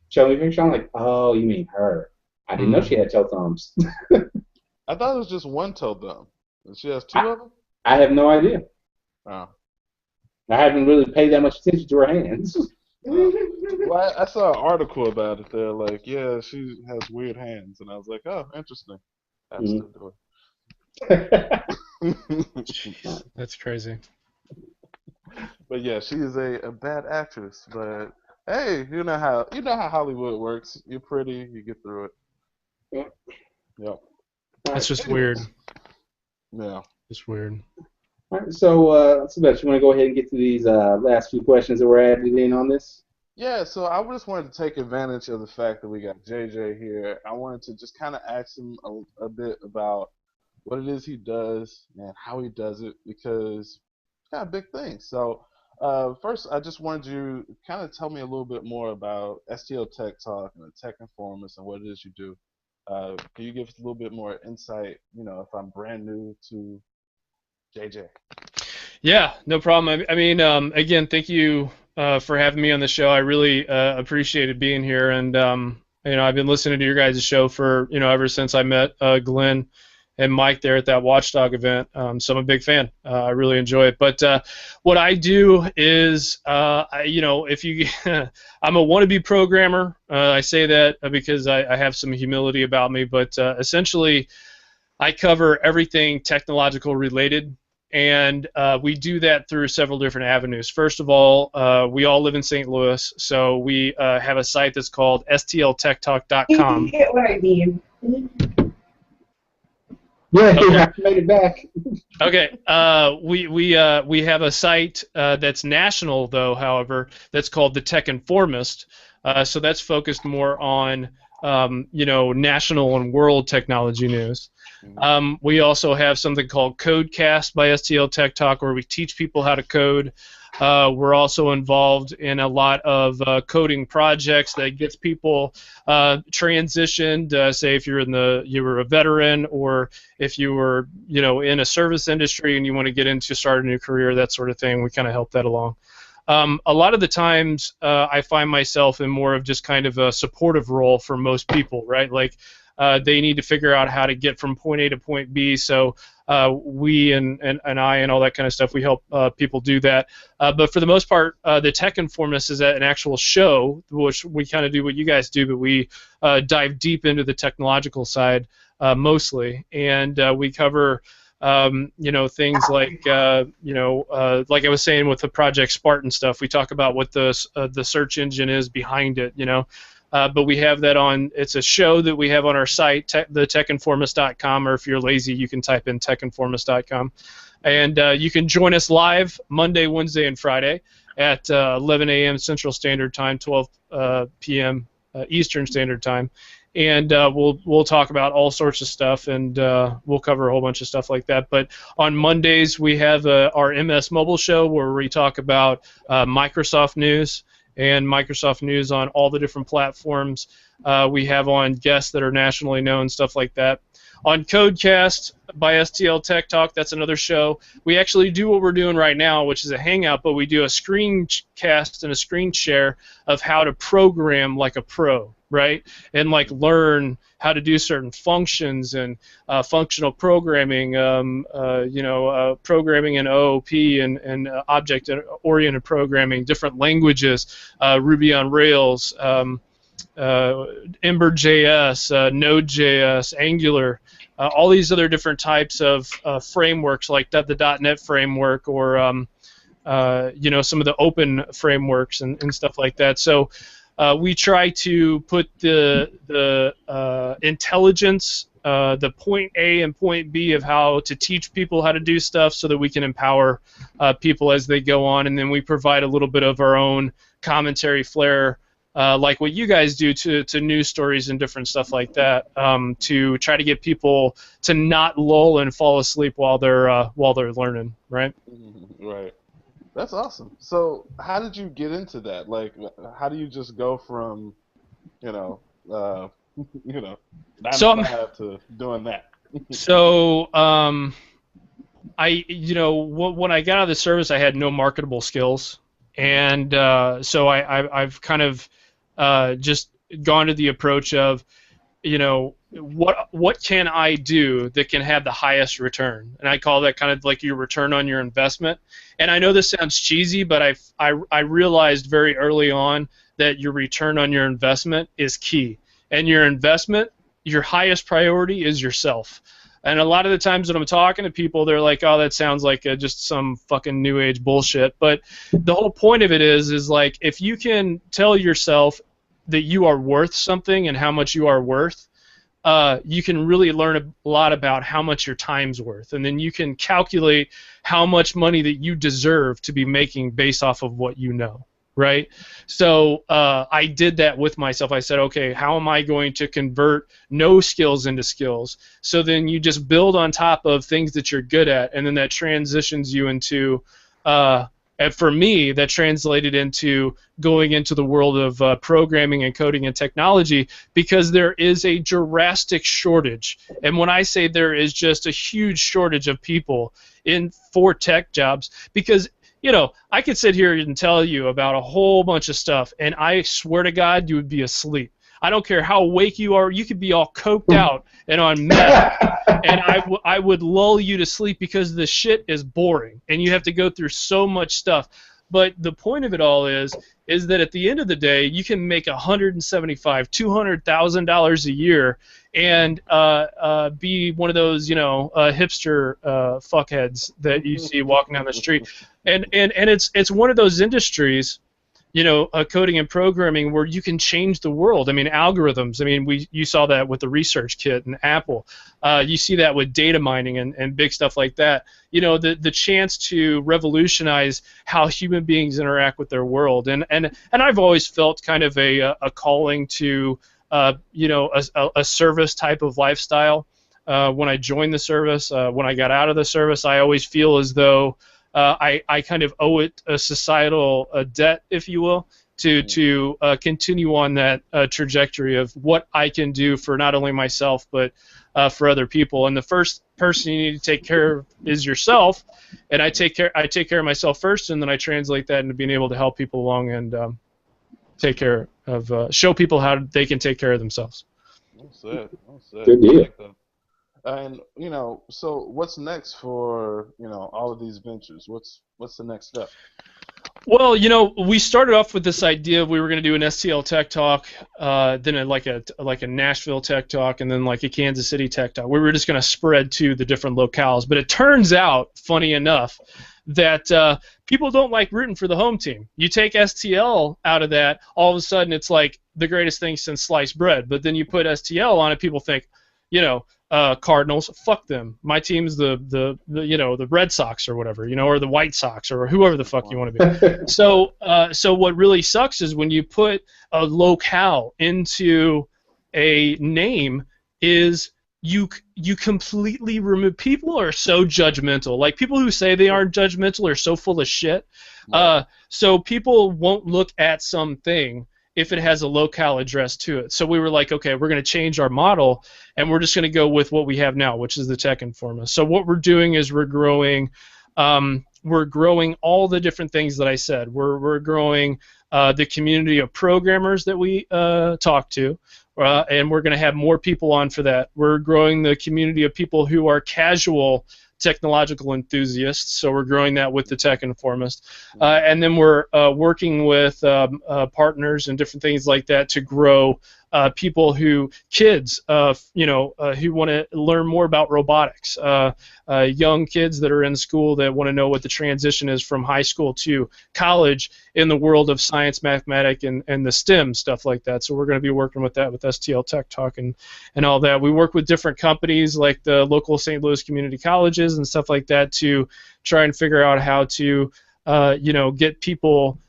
showed me a picture. I'm like, "Oh, you mean her? I didn't know she had toe thumbs." I thought it was just one toe thumb. And she has two of them? I have no idea. Oh. I haven't really paid that much attention to her hands. Well, I saw an article about it there, like, yeah, she has weird hands. And I was like, oh, interesting. I have to do it. That's crazy. But yeah, she is a bad actress. But hey, you know how Hollywood works. You're pretty, you get through it. Yep. That's just weird. Yeah. It's weird. All right, so Sebastian, you want to go ahead and get to these last few questions that were added in on this? Yeah, so I just wanted to take advantage of the fact that we got JJ here. I wanted to just kind of ask him a bit about what it is he does and how he does it, because it's kind of big thing. So first, I just wanted you to kind of tell me a little bit more about StL Tech Talk and the Tech Informers and what it is you do. Can you give us a little bit more insight, if I'm brand new to JJ? Yeah, no problem. I mean, again, thank you for having me on the show. I really appreciated being here, and I've been listening to your guys' show for ever since I met Glenn and Mike there at that Watchdog event. So I'm a big fan. I really enjoy it. But what I do is, if you, I'm a wannabe programmer. I say that because I have some humility about me. But essentially, I cover everything technological related. And we do that through several different avenues. First of all, we all live in St. Louis, so we have a site that's called StLTechTalk.com. You get what I mean. Yeah, Okay. I made it back. Okay. We have a site that's national, though. However, that's called the Tech Informist. So that's focused more on national and world technology news. We also have something called Codecast by StL Tech Talk, where we teach people how to code. We're also involved in a lot of coding projects that gets people transitioned. Say if you were a veteran, or if you were in a service industry and you want to get into start a new career, that sort of thing. We kind of help that along. A lot of the times, I find myself in more of just kind of a supportive role for most people, right? Like they need to figure out how to get from point A to point B. So we and I and all that kind of stuff, we help people do that. But for the most part, the Tech Informist is an actual show, which we kind of do what you guys do, but we dive deep into the technological side mostly, and we cover things like like I was saying with the Project Spartan stuff. We talk about what the search engine is behind it, but we have that on. It's a show that we have on our site, thetechinformist.com, or if you're lazy, you can type in techinformist.com. And you can join us live Monday, Wednesday, and Friday at 11 a.m. Central Standard Time, 12 p.m. Eastern Standard Time. And we'll talk about all sorts of stuff, and we'll cover a whole bunch of stuff like that. But on Mondays, we have our MS Mobile show, where we talk about Microsoft news and Microsoft news on all the different platforms. We have on guests that are nationally known, stuff like that. On Codecast by StL Tech Talk, that's another show. We actually do what we're doing right now, which is a hangout, but we do a screencast and a screen share of how to program like a pro, right? And like learn how to do certain functions and functional programming, programming in OOP and object-oriented programming, different languages, Ruby on Rails, Ember.js, Node.js, Angular, all these other different types of frameworks like the .NET framework, or some of the open frameworks and stuff like that. So we try to put the intelligence, the point A and point B of how to teach people how to do stuff, so that we can empower people as they go on, and then we provide a little bit of our own commentary flair, like what you guys do to news stories and different stuff like that, to try to get people to not lull and fall asleep while they're learning, right? Right. That's awesome. So, how did you get into that? Like, how do you just go from, 9 to 5 to doing that? So, when I got out of the service, I had no marketable skills, and so I've kind of just gone to the approach of, what can I do that can have the highest return? And I call that kind of like your return on your investment. And I know this sounds cheesy, but I realized very early on that your return on your investment is key. And your investment, your highest priority is yourself. And a lot of the times when I'm talking to people, they're like, oh, that sounds like just some fucking new age bullshit. But the whole point of it is like, if you can tell yourself that you are worth something and how much you are worth, you can really learn a lot about how much your time's worth. And then you can calculate how much money that you deserve to be making based off of what you know, right? So I did that with myself. I said, okay, how am I going to convert no skills into skills? So then you just build on top of things that you're good at, and then that transitions you into, and for me, that translated into going into the world of programming and coding and technology, because there is a drastic shortage. And when I say there is just a huge shortage of people for tech jobs, because I could sit here and tell you about a whole bunch of stuff, and I swear to God, you would be asleep. I don't care how awake you are. You could be all coked out and on meth, and I would lull you to sleep, because the shit is boring, and you have to go through so much stuff. But the point of it all is that at the end of the day, you can make $175,000, $200,000 a year, and be one of those, hipster fuckheads that you see walking down the street. And it's one of those industries coding and programming where you can change the world. I mean, algorithms. I mean, you saw that with the research kit and Apple. You see that with data mining and big stuff like that. The chance to revolutionize how human beings interact with their world. And I've always felt kind of a calling to a service type of lifestyle. When I joined the service, when I got out of the service, I always feel as though I kind of owe it a societal debt, if you will, to continue on that trajectory of what I can do for not only myself but for other people. And the first person you need to take care of is yourself. And I take care of myself first, and then I translate that into being able to help people along and take care of show people how they can take care of themselves. That's it. Good deal. And so what's next for all of these ventures? What's the next step? Well, we started off with this idea of we were going to do an StL Tech Talk, then like a Nashville Tech Talk, and then like a Kansas City Tech Talk. We were just going to spread to the different locales. But it turns out, funny enough, that people don't like rooting for the home team. You take StL out of that, all of a sudden it's like the greatest thing since sliced bread. But then you put StL on it, people think, Cardinals, fuck them. My team's the Red Sox or whatever, or the White Sox or whoever the fuck you want to be. So what really sucks is when you put a locale into a name is you completely remove. People are so judgmental. Like people who say they aren't judgmental are so full of shit. So people won't look at something if it has a locale address to it. So we were like, okay, we're going to change our model, and we're just going to go with what we have now, which is the Tech Informa. So what we're doing is we're growing all the different things that I said. We're growing the community of programmers that we talk to, and we're going to have more people on for that. We're growing the community of people who are casual technological enthusiasts, so we're growing that with the Tech Informist. And then we're working with partners and different things like that to grow kids who want to learn more about robotics, young kids that are in school that want to know what the transition is from high school to college in the world of science, mathematics, and the STEM stuff like that. So we're going to be working with that with StL Tech Talk and all that. We work with different companies like the local St. Louis community colleges and stuff like that to try and figure out how to get people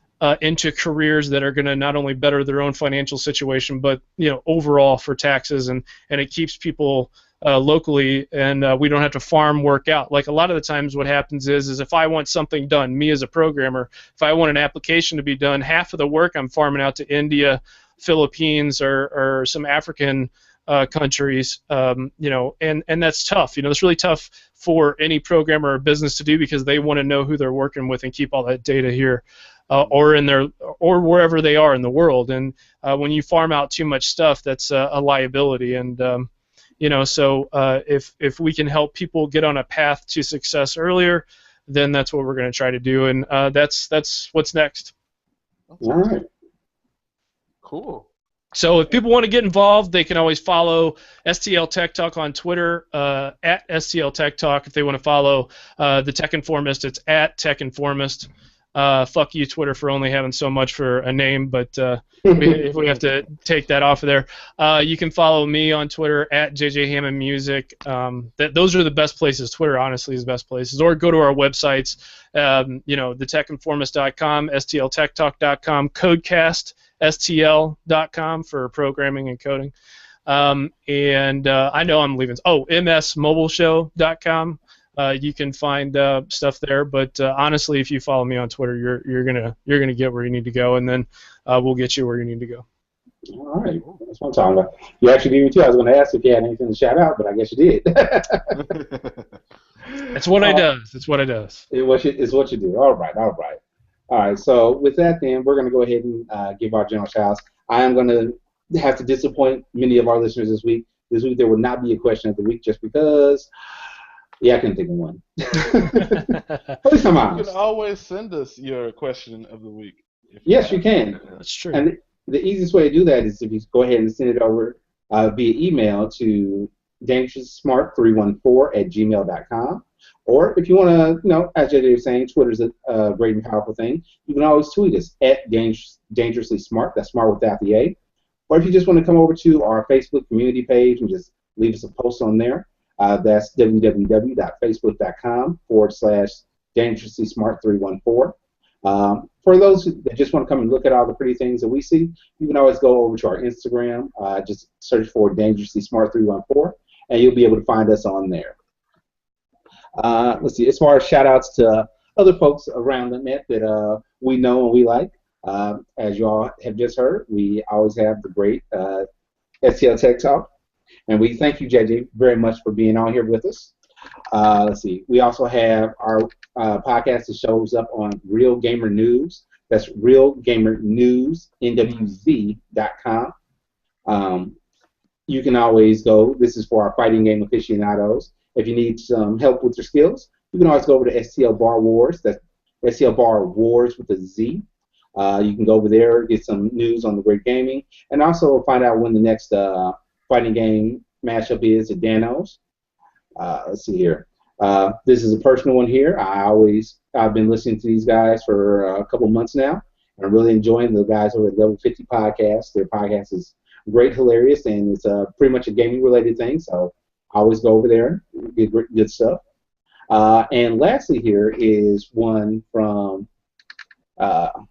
into careers that are going to not only better their own financial situation, but overall for taxes, and it keeps people locally, and we don't have to farm work out. Like a lot of the times what happens is if I want something done, me as a programmer, if I want an application to be done, half of the work I'm farming out to India, Philippines, or some African countries, and that's tough. It's really tough for any programmer or business to do because they want to know who they're working with and keep all that data here. Or wherever they are in the world, and when you farm out too much stuff, that's a liability. And so if we can help people get on a path to success earlier, then that's what we're going to try to do, and that's what's next. All right. Cool. So if people want to get involved, they can always follow StL Tech Talk on Twitter at StL Tech Talk. If they want to follow the Tech Informist, it's at Tech Informist. Fuck you, Twitter, for only having so much for a name, but if we have to take that off of there, you can follow me on Twitter at JJ Hammond Music. Those are the best places. Twitter, honestly, is the best places. Or go to our websites, thetechinformist.com, StlTechTalk.com, CodecastStL.com for programming and coding. And I know I'm leaving. Oh, MSMobileshow.com. You can find stuff there, but honestly, if you follow me on Twitter, you're gonna get where you need to go, and then we'll get you where you need to go. All right, that's what I'm talking about. You actually beat me too. I was going to ask if you had anything to shout out, but I guess you did. That's what I does. It's what I does. It's what you do. All right. So with that, then we're going to go ahead and give our general shout-outs. I am going to have to disappoint many of our listeners this week. This week there will not be a question of the week just because. Yeah, I couldn't think of one. At least I'm honest. You can always send us your question of the week. Yes, you can. That's true. And the easiest way to do that is if you go ahead and send it over via email to dangerousmart314@gmail.com. Or if you want to, as JJ was saying, Twitter's a great and powerful thing. You can always tweet us at Dangerously Smart. That's smart without the A. Or if you just want to come over to our Facebook community page and just leave us a post on there, that's www.facebook.com/Dangerously Smart 314. For those that just want to come and look at all the pretty things that we see, you can always go over to our Instagram, just search for Dangerously Smart 314, and you'll be able to find us on there. Let's see, as far as shout outs to other folks around the net that we know and we like, as you all have just heard, we always have the great StL Tech Talk, and we thank you, JJ, very much for being on here with us. Let's see, we also have our podcast that shows up on Real Gamer News. That's realgamernewsnwz.com. You can always go, this is for our fighting game aficionados. If you need some help with your skills, you can always go over to STL Bar Wars. That's STL Bar Wars with a Z. You can go over there, get some news on the great gaming, and also find out when the next fighting game matchup is at Dano's. Let's see here. This is a personal one here. I've been listening to these guys for a couple months now, and I'm really enjoying the guys over at Level 50 Podcast. Their podcast is great, hilarious, and it's pretty much a gaming-related thing, so I always go over there and get good stuff. And lastly here is one from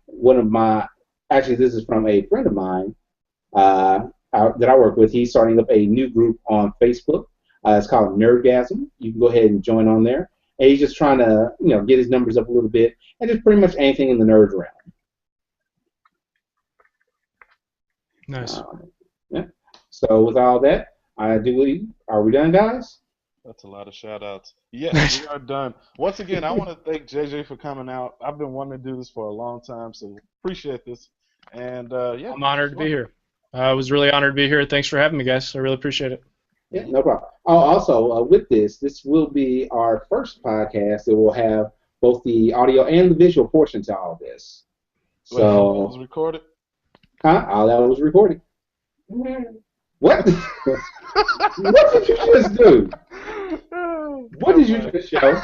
one of my, actually this is from a friend of mine that I work with. He's starting up a new group on Facebook. It's called Nerdgasm. You can go ahead and join on there. And he's just trying to, get his numbers up a little bit, and just pretty much anything in the nerd realm. Nice. Yeah. So with all that, are we done, guys? That's a lot of shout-outs. Yes, we are done. Once again, I want to thank JJ for coming out. I've been wanting to do this for a long time, so appreciate this. And, yeah. I'm honored to be here. I was really honored to be here. Thanks for having me, guys. I really appreciate it. Yeah, no problem. Oh, also, with this will be our first podcast that will have both the audio and the visual portion to all of this. So, wait, all that was recorded? Huh? All that was recorded. What? What did you just do? What did you just show?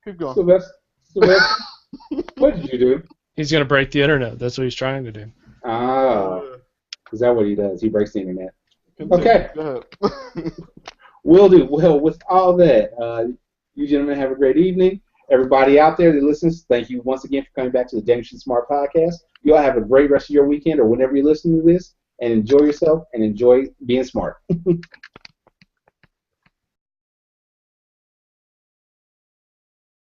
Keep going. Sylvester, what did you do? He's going to break the internet. That's what he's trying to do. Is that what he does? He breaks the internet. Continue. Okay. Go ahead. Will do. Well, with all that, you gentlemen have a great evening. Everybody out there that listens, thank you once again for coming back to the Dangerously Smart Podcast. You all have a great rest of your weekend or whenever you listen to this, and enjoy yourself and enjoy being smart.